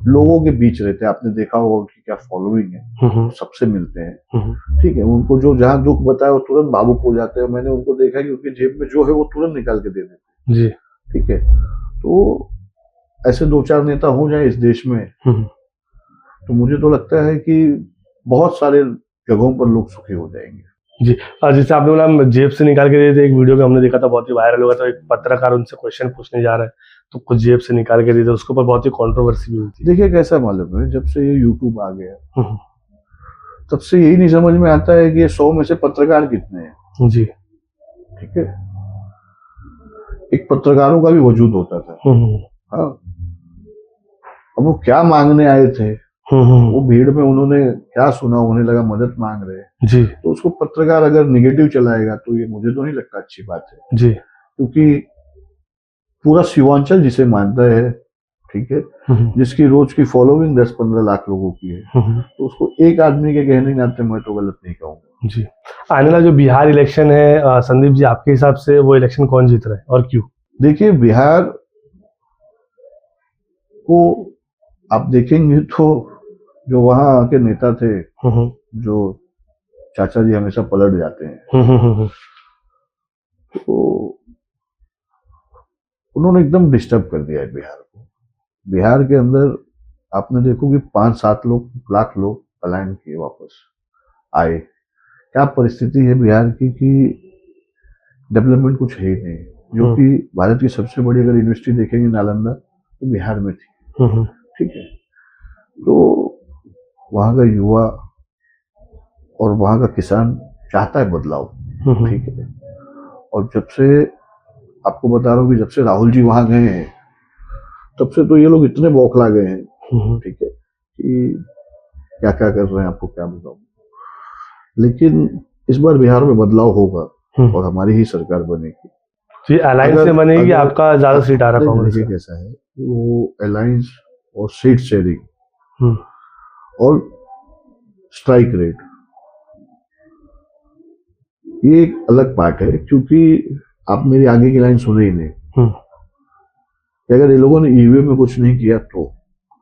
S2: लोगों के बीच रहते हैं। आपने देखा होगा उनकी क्या फॉलोइंग है, वो सबसे मिलते हैं।
S1: हम्म,
S2: ठीक है, उनको जो जहाँ दुख बताए वो तुरंत भावुक हो जाते हैं। मैंने उनको देखा कि उनकी जेब में जो है वो तुरंत निकाल के दे देते
S1: जी,
S2: हैं। ठीक है, तो ऐसे दो चार नेता हो जाए इस देश में तो मुझे तो लगता है कि बहुत सारे जगहों पर लोग सुखी हो जाएंगे।
S1: जी। जैसे आपने बोला जेब से निकाल के दे थे, एक वीडियो में हमने देखा था, बहुत ही वायरल हुआ था। एक पत्रकार उनसे क्वेश्चन पूछने जा रहा है तो कुछ जेब से निकाल के दे थे, उसके ऊपर बहुत ही कंट्रोवर्सी भी हुई थी।
S2: देखिए कैसा मालूम है, जब से ये यूट्यूब आ गया
S1: हम्म,
S2: तब से यही नहीं समझ में आता है कि ये 100 में से पत्रकार कितने हैं।
S1: जी,
S2: ठीक है, एक पत्रकारों का भी वजूद होता था। हाँ, अब वो क्या मांगने आए थे, वो भीड़ में उन्होंने क्या सुना, उन्हें लगा मदद मांग रहे हैं,
S1: जी,
S2: तो उसको पत्रकार अगर निगेटिव चलाएगा तो ये मुझे तो नहीं लगता अच्छी बात है।
S1: जी,
S2: क्योंकि पूरा सीमांचल जिसे मानता है, ठीक है, जिसकी रोज की फॉलोइंग 10-15 लाख लोगों की है, तो उसको एक आदमी के कहने के नाते मैं तो गलत नहीं कहूंगा।
S1: जी। आने वाला जो बिहार इलेक्शन है, संदीप जी, आपके हिसाब से वो इलेक्शन कौन जीत रहा है और क्यों?
S2: देखिए, बिहार को आप देखेंगे तो जो वहां के नेता थे, जो चाचा जी हमेशा पलट जाते हैं, तो उन्होंने एकदम डिस्टर्ब कर दिया है बिहार को। बिहार के अंदर आपने देखो कि 5-7 लाख लोग पलायन किए वापस आए। क्या परिस्थिति है बिहार की कि डेवलपमेंट कुछ है ही नहीं। जो कि भारत की सबसे बड़ी अगर यूनिवर्सिटी देखेंगे नालंदा, तो बिहार में थी। ठीक है, तो वहां का युवा और वहां का किसान चाहता है बदलाव। ठीक है, और जब से आपको बता रहा हूँ कि जब से राहुल जी वहां गए हैं तब से तो ये लोग इतने बौखला गए हैं, ठीक है, कि क्या क्या कर रहे हैं आपको क्या बताऊं। लेकिन इस बार बिहार में बदलाव होगा और हमारी ही सरकार बनेगी।
S1: जी, अलायंस से बनेगी, आपका ज्यादा सीट आ रहा है कांग्रेस
S2: देखिए
S1: का।
S2: कैसा है, वो अलायंस और सीट शेयरिंग और स्ट्राइक रेट, ये एक अलग पार्ट है। क्योंकि आप मेरी आगे की लाइन सुने ही नहीं कि अगर ये लोगों ने ईवीएम में कुछ नहीं किया तो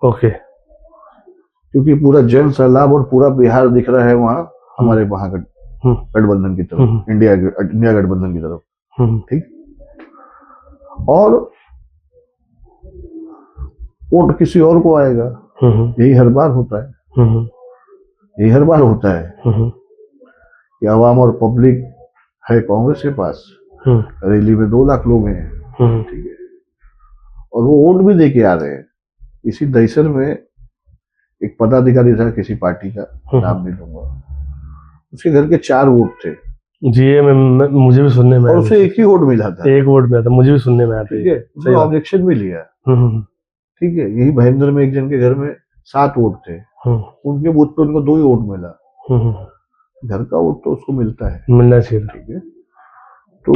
S1: ओके,
S2: क्योंकि पूरा जन सैलाब और पूरा बिहार दिख रहा है वहां हमारे वहां का गठबंधन की तरफ, इंडिया गठबंधन की तरफ। ठीक, और वोट किसी और को आएगा। यही हर बार होता है, यही हर बार होता है कि आवाम और पब्लिक है कांग्रेस के पास, रैली में 2 लाख लोग हैं, ठीक है, और वो वोट भी दे के आ रहे हैं। इसी दहीसर में एक पदाधिकारी था किसी पार्टी का, नाम नहीं लूंगा, उसके घर के 4 वोट थे
S1: जी। ये मुझे भी सुनने में
S2: और उसे एक ही वोट मिला था।
S1: एक वोट मिला था, मुझे भी सुनने में आया था।
S2: ठीक है, उसने ऑब्जेक्शन भी लिया। ठीक है, यही भयंदर में एक जन के घर में 7 वोट थे, उनके बूथ पे उनको 2 ही वोट मिला। घर का वोट तो उसको मिलता है,
S1: मिलना चाहिए।
S2: ठीक है, तो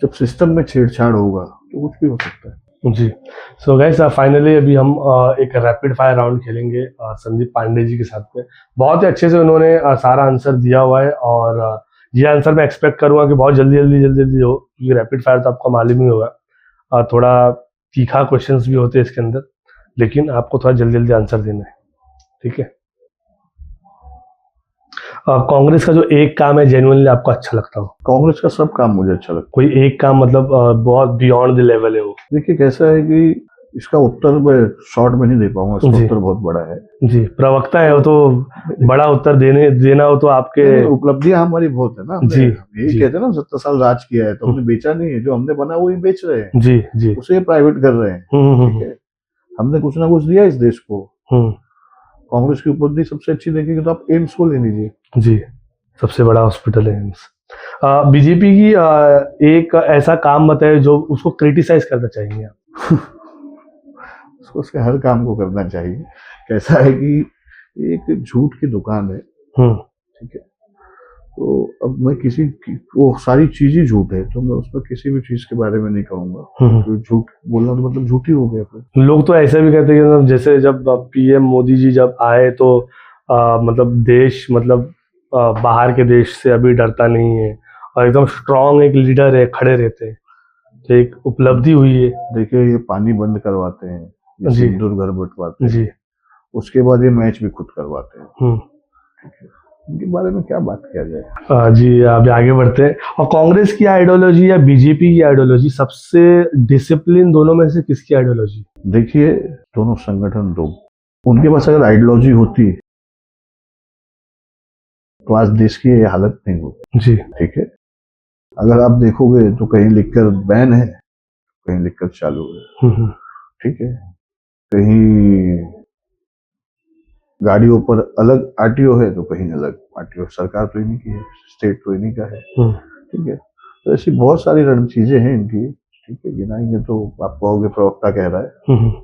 S2: जब सिस्टम में छेड़छाड़ होगा तो कुछ भी हो सकता है।
S1: जी। सो गाइस, फाइनली अभी हम एक रैपिड फायर राउंड खेलेंगे संदीप पांडे जी के साथ में। बहुत ही अच्छे से उन्होंने सारा आंसर दिया हुआ है और ये आंसर मैं एक्सपेक्ट करूंगा कि बहुत जल्दी हो, क्योंकि रैपिड फायर तो आपको मालूम ही होगा, थोड़ा तीखा क्वेश्चंस भी होते हैं इसके अंदर, लेकिन आपको थोड़ा जल्दी आंसर देना है। ठीक है, कांग्रेस का जो एक काम है जेन्युइनली आपको अच्छा लगता हो?
S2: कांग्रेस का सब काम मुझे अच्छा लगता है।
S1: कोई एक काम मतलब बहुत बियॉन्ड द लेवल है वो?
S2: देखिए कैसा है कि इसका उत्तर मैं शॉर्ट में नहीं दे पाऊंगा, इसका उत्तर बहुत बड़ा है।
S1: जी, प्रवक्ता है वो तो बड़ा उत्तर देना हो तो आपके
S2: उपलब्धियां हमारी बहुत है ना।
S1: जी,
S2: यही कहते हैं ना 70 साल राज किया है, तो हमने बेचा नहीं है, जो हमने बना वही बेच रहे हैं।
S1: जी, जी,
S2: उसे प्राइवेट कर रहे हैं। ठीक है, हमने कुछ ना कुछ दिया इस देश को। कांग्रेस की उपलब्धि सबसे अच्छी देखेंगे तो आप एम्स को ले लीजिए। जी, सबसे बड़ा हॉस्पिटल है एम्स। बीजेपी की एक ऐसा काम बताए जो उसको क्रिटिसाइज करना चाहेंगे आप? उसको उसके हर काम को करना चाहिए। कैसा है कि एक झूठ की दुकान है, ठीक है, तो अब मैं वो सारी चीज ही झूठ है, तो मैं उसमें किसी भी चीज के बारे में नहीं कहूंगा, तो झूठ बोलना तो मतलब झूठ ही हो गया फिर।
S1: लोग तो ऐसे भी कहते हैं कि मतलब जैसे जब पीएम मोदी जी जब आए तो मतलब देश मतलब बाहर के देश से अभी डरता नहीं है और एकदम स्ट्रांग एक लीडर है, खड़े रहते हैं, तो एक उपलब्धि हुई है।
S2: देखिए ये पानी बंद करवाते हैं, ये
S1: जी।
S2: सिंदूर घर बंटवाते हैं,
S1: जी।
S2: उसके बाद ये मैच भी खुद करवाते हैं।
S1: हम्म।
S2: ठीक है, इनके बारे में क्या बात किया जाए।
S1: जी अभी आगे बढ़ते हैं। और कांग्रेस की आइडियोलॉजी या बीजेपी की आइडियोलॉजी, सबसे डिसिप्लिन दोनों में से किसकी आइडियोलॉजी?
S2: देखिए दोनों संगठन दो, उनके पास अगर आइडियोलॉजी होती तो आज देश की ये हालत नहीं होती।
S1: जी।
S2: ठीक है, अगर आप देखोगे तो कहीं लिखकर बैन है, कहीं लिखकर चालू है। ठीक है, कहीं गाड़ियों पर अलग आरटीओ है तो कहीं अलग आरटीओ। सरकार तो इन्हीं की है, स्टेट तो इन्हीं का है। ठीक है, तो ऐसी बहुत सारी रण चीजें हैं इनकी। ठीक है, गिनाएंगे तो आप कहोगे प्रवक्ता कह रहा है,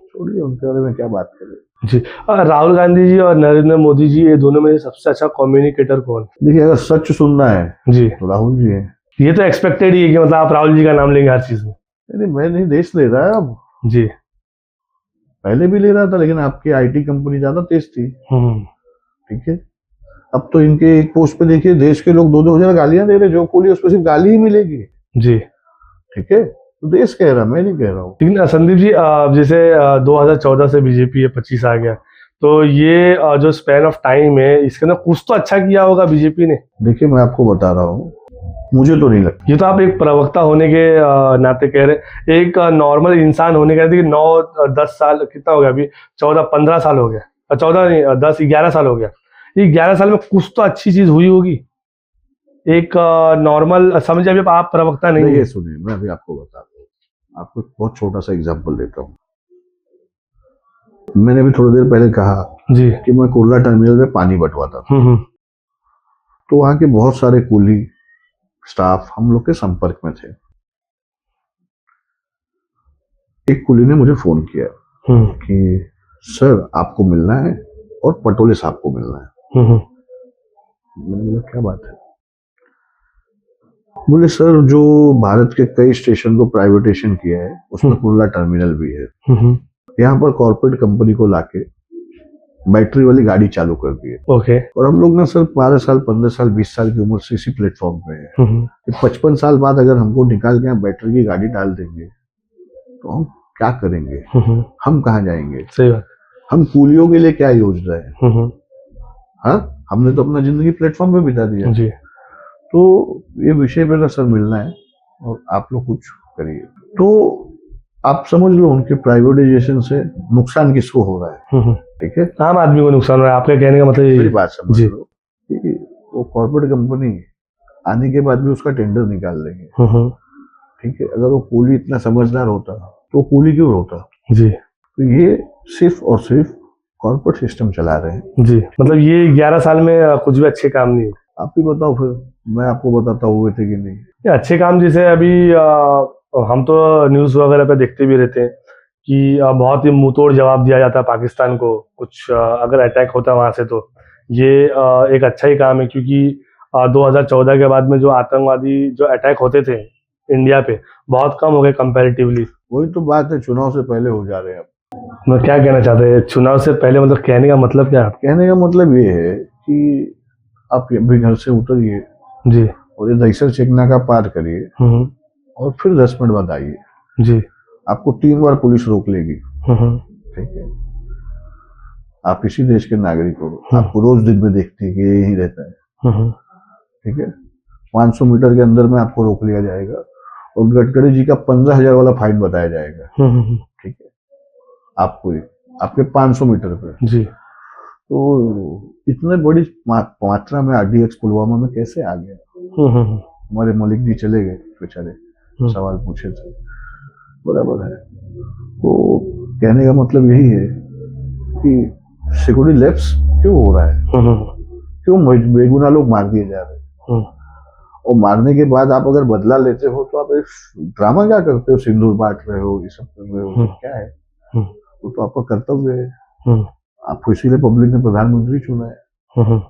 S2: छोड़िए उनके बारे में क्या बात करें।
S1: जी। राहुल गांधी जी और नरेंद्र मोदी जी, ये दोनों में से सबसे अच्छा कम्युनिकेटर कौन?
S2: देखिए अगर सच सुनना है
S1: जी,
S2: तो राहुल जी है।
S1: ये तो एक्सपेक्टेड ही है कि मतलब आप राहुल जी का नाम लेंगे हर चीज में।
S2: नहीं मैं नहीं, देश ले रहा है अब।
S1: जी।
S2: पहले भी ले रहा था लेकिन आपकी आईटी कंपनी ज्यादा तेज थी। ठीक है, अब तो इनके एक पोस्ट पे देखिए देश के लोग 2-2 हजार गालियां दे रहे, जो खोली उस पर सिर्फ गाली ही मिलेगी।
S1: जी।
S2: ठीक है, तो देश कह रहा, मैं नहीं कह रहा हूँ।
S1: लेकिन संदीप जी, जैसे 2014 से बीजेपी ये 25 आ गया, तो ये जो स्पैन ऑफ टाइम है इसके अंदर कुछ तो अच्छा किया होगा बीजेपी ने।
S2: देखिए मैं आपको बता रहा हूँ, मुझे तो नहीं लगता।
S1: ये तो आप एक प्रवक्ता होने के नाते कह रहे, एक नॉर्मल इंसान होने के नाते 9-10 साल कितना हो गया अभी, 14-15 साल हो गया, 14 नहीं 10-11 साल हो गया, ये 11 साल में कुछ तो अच्छी चीज हुई होगी। एक नॉर्मल समझिए, अभी आप प्रवक्ता नहीं है।
S2: सुनिए मैं अभी आपको बता रहा हूँ, आपको एक बहुत छोटा सा एग्जांपल देता हूँ। मैंने भी थोड़ी देर पहले कहा
S1: जी
S2: कि मैं कुर्ला टर्मिनल में पानी बंटवाता था, तो वहां के बहुत सारे कूली स्टाफ हम लोग के संपर्क में थे। एक कुली ने मुझे फोन किया कि सर आपको मिलना है और पटोले साहब को मिलना है। मैंने बोला क्या बात है? बोले सर जो भारत के कई स्टेशन को प्राइवेटेशन किया है उसमें कुर्ला टर्मिनल भी है, यहाँ पर कॉर्पोरेट कंपनी को लाके बैटरी वाली गाड़ी चालू कर दी है।
S1: ओके।
S2: और हम लोग ना सर 12 साल 15 साल 20 साल की उम्र से इसी प्लेटफॉर्म पे है। 55 साल बाद अगर हमको निकाल के यहाँ बैटरी की गाड़ी डाल देंगे तो हम क्या करेंगे? हम कहाँ जाएंगे?
S1: सही बात।
S2: हम कूलियों के लिए क्या योजना है? हाँ, हमने तो अपना जिंदगी प्लेटफॉर्म पे बिता दिया
S1: जी।
S2: तो ये विषय पे ना सर मिलना है और आप लोग कुछ करिए। तो आप समझ लो उनके प्राइवेटाइजेशन से नुकसान किसको हो रहा है। ठीक है,
S1: आम आदमी को नुकसान हो रहा है, आपके कहने का मतलब
S2: मेरी बात समझ लो कि वो कॉर्पोरेट कंपनी आने के बाद भी उसका टेंडर निकाल देंगे। ठीक है, अगर वो कूली इतना समझदार होता तो कूली क्यों होता? जी। तो ये सिर्फ और सिर्फ कॉर्पोरेट सिस्टम चला रहे हैं। जी,
S1: मतलब ये 11 साल में कुछ भी अच्छे काम नहीं हुए।
S2: आप ही बताओ फिर, मैं आपको बताता हुए थे कि नहीं?
S1: ये अच्छे काम जैसे अभी हम तो न्यूज़ वगैरह पे देखते भी रहते हैं कि बहुत ही मुंहतोड़ जवाब दिया जाता है पाकिस्तान को, कुछ अगर अटैक होता है वहाँ से, तो ये एक अच्छा ही काम है, क्योंकि 2014 के बाद में जो आतंकवादी जो अटैक होते थे इंडिया पे बहुत कम हो गए कंपैरेटिवली।
S2: वही तो बात है, चुनाव से पहले हो जा रहे हैं। अब
S1: मैं क्या कहना चाहते हैं चुनाव से पहले, मतलब कहने का मतलब क्या है?
S2: कहने का मतलब ये है कि आप अभी घर से उतरिए
S1: जी
S2: और ये दहीसर चेकना का पार करिए और फिर 10 मिनट बाद आइए। जी, आपको 3 बार पुलिस रोक लेगी। ठीक है, आप इसी देश के नागरिक हो, आपको रोज दिन में देखती है कि ये यही रहता है। ठीक है, 500 मीटर के अंदर में आपको रोक लिया जाएगा और गडकरी जी का 15,000 वाला फाइन बताया जाएगा। ठीक है, आपको आपके 500 मीटर पे। जी, तो इतने बड़ी मात्रा में आरडीएक्स पुलवामा में कैसे आ गया? हमारे मलिक जी चले गए बेचारे, सवाल पूछे थे, बराबर है। तो कहने का मतलब यही है कि सिक्योरिटी लैप्स क्यों हो रहा है, क्यों बेगुनाह लोग मार दिए जा रहे हैं, और मारने के बाद आप अगर बदला लेते हो तो आप एक ड्रामा क्या करते हो, सिंदूर बांट रहे हो, ये सब कर रहे हो, क्या है? वो तो आपका कर्तव्य है, आपको इसीलिए पब्लिक ने प्रधानमंत्री चुना है।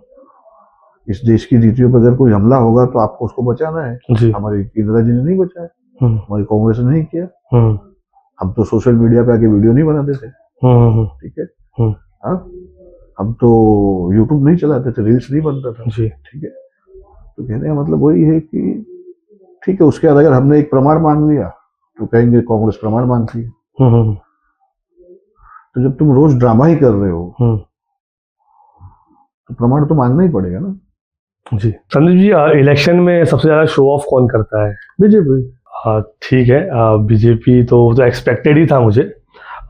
S2: इस देश की नीतियों पर अगर कोई हमला होगा तो आपको उसको बचाना है।
S1: जी।
S2: हमारी इंदिरा जी ने नहीं बचाया, हमारी कांग्रेस ने नहीं किया।
S1: हम्म,
S2: हम तो सोशल मीडिया पे आके वीडियो नहीं बनाते थे, ठीक है। हाँ, हम तो यूट्यूब नहीं चलाते थे, रील्स नहीं बनता था,
S1: जी।
S2: ठीक है। तो कहने का मतलब वही है कि ठीक है, उसके बाद अगर हमने एक प्रमाण मांग लिया तो कहेंगे कांग्रेस प्रमाण मांगती है। तो जब तुम रोज ड्रामा ही कर रहे हो तो प्रमाण तो मांगना ही पड़ेगा ना।
S1: जी। संदीप जी, इलेक्शन में सबसे ज्यादा शो ऑफ कौन करता है?
S2: बीजेपी।
S1: ठीक है, बीजेपी तो एक्सपेक्टेड ही था मुझे।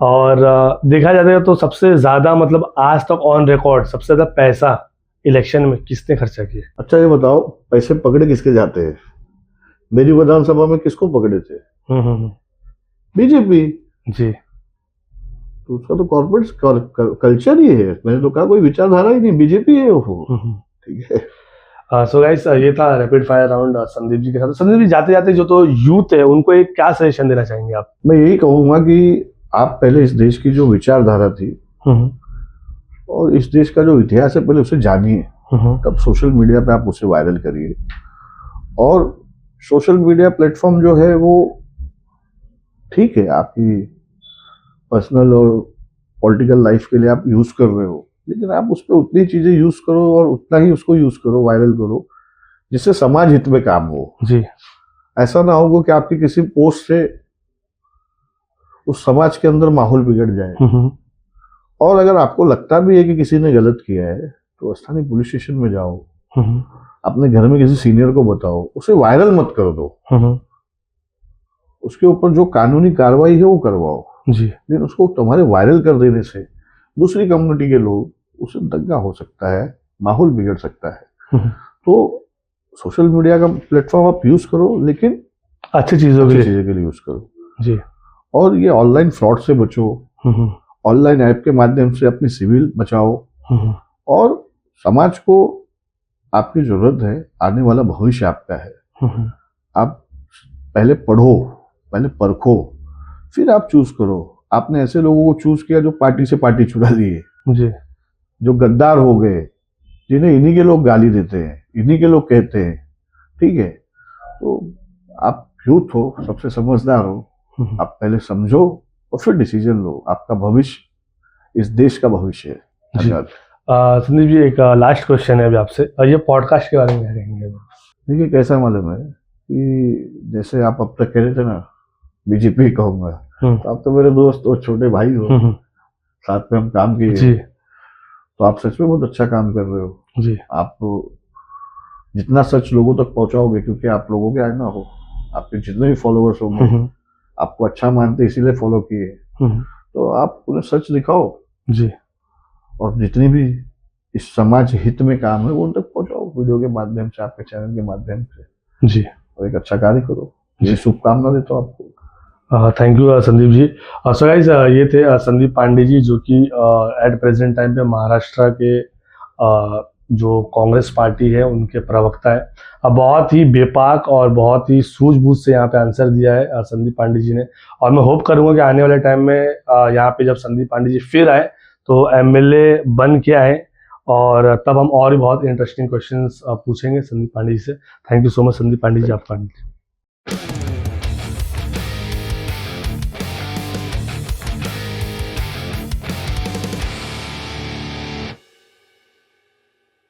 S1: और देखा जाता है तो सबसे ज्यादा मतलब आज तक ऑन रिकॉर्ड सबसे ज्यादा पैसा इलेक्शन में किसने खर्चा किया?
S2: अच्छा ये बताओ, पैसे पकड़े किसके जाते हैं? मेरी विधानसभा में किसको पकड़े थे? बीजेपी।
S1: जी।
S2: तो उसका तो कॉर्पोरेट कल्चर ही है। मैंने तो कहा कोई विचारधारा ही नहीं, बीजेपी है वो, ठीक है।
S1: सो गाइस, ये था rapid fire round Sandeep ji के साथ। संदीप जी, जाते जाते जो तो यूथ है उनको एक क्या सजेशन देना चाहेंगे आप?
S2: मैं यही कहूंगा कि आप पहले इस देश की जो विचारधारा थी और इस देश का जो इतिहास है पहले उसे जानिए, तब सोशल मीडिया पे आप उसे वायरल करिए। और सोशल मीडिया प्लेटफॉर्म जो है वो ठीक है, आपकी पर्सनल और पॉलिटिकल लाइफ के लिए आप यूज कर रहे हो, लेकिन आप उस पर उतनी चीजें यूज करो और उतना ही उसको यूज करो, वायरल करो, जिससे समाज हित में काम हो।
S1: जी।
S2: ऐसा ना होगा कि आपकी किसी पोस्ट से उस समाज के अंदर माहौल बिगड़ जाए। और अगर आपको लगता भी है कि किसी ने गलत किया है तो स्थानीय पुलिस स्टेशन में जाओ, अपने घर में किसी सीनियर को बताओ, उसे वायरल मत कर दो। उसके ऊपर जो कानूनी कार्रवाई है वो करवाओ।
S1: जी।
S2: लेकिन उसको तुम्हारे वायरल कर देने से दूसरी कम्युनिटी के लोग, उससे दंगा हो सकता है, माहौल बिगड़ सकता है। तो सोशल मीडिया का प्लेटफॉर्म आप यूज करो, लेकिन
S1: अच्छी चीजों के
S2: लिए यूज करो।
S1: जी।
S2: और ये ऑनलाइन फ्रॉड से बचो, ऑनलाइन ऐप के माध्यम से अपनी सिविल बचाओ, और समाज को आपकी जरूरत है, आने वाला भविष्य आपका है। आप पहले पढ़ो, पहले परखो, फिर आप चूज करो। आपने ऐसे लोगों को चूज किया जो पार्टी से पार्टी छुड़ा लिए,
S1: जी,
S2: जो गद्दार हो गए, जिन्हें इन्हीं के लोग गाली देते हैं, इन्हीं के लोग कहते हैं, ठीक है। तो आप यूथ हो, सबसे समझदार हो, आप पहले समझो और फिर डिसीजन लो। आपका भविष्य इस देश का भविष्य है। धन्यवाद।
S1: संदीप जी, एक लास्ट क्वेश्चन है अभी आपसे, ये पॉडकास्ट के बारे में कहेंगे?
S2: देखिए, कैसा मालूम है कि जैसे आप अब तक कह रहे थे ना बीजेपी कहूंगा, तो आप तो मेरे दोस्त और छोटे भाई हो, साथ में हम काम किए जी। तो आप सच में बहुत अच्छा काम कर रहे हो जी। आप तो जितना सच लोगों तक पहुंचाओगे, क्योंकि आप लोगों के आगे ना हो, आपके जितने भी फॉलोअर्स होंगे आपको अच्छा मानते इसीलिए फॉलो किए, तो आप उन्हें सच दिखाओ जी। और जितनी भी इस समाज हित में काम है वो उन तक पहुंचाओ, वीडियो के माध्यम से, आपके चैनल के माध्यम से जी। और एक अच्छा कार्य करो। ये शुभकामना देता हूँ आपको।
S1: Thank you Sandeep ji. So guys, ये थे संदीप पांडे जी, जो कि एट प्रेजेंट टाइम पे महाराष्ट्र के जो कांग्रेस पार्टी है उनके प्रवक्ता है। बहुत ही बेपाक और बहुत ही सूझबूझ से यहाँ पे आंसर दिया है संदीप पांडे जी ने। और मैं होप करूँगा कि आने वाले टाइम में यहाँ पे जब संदीप पांडे जी फिर आए तो एमएलए बन के आए, और तब हम और भी बहुत इंटरेस्टिंग क्वेश्चंस पूछेंगे संदीप पांडे जी से। Thank you so much Sandeep Pandey ji, आपका।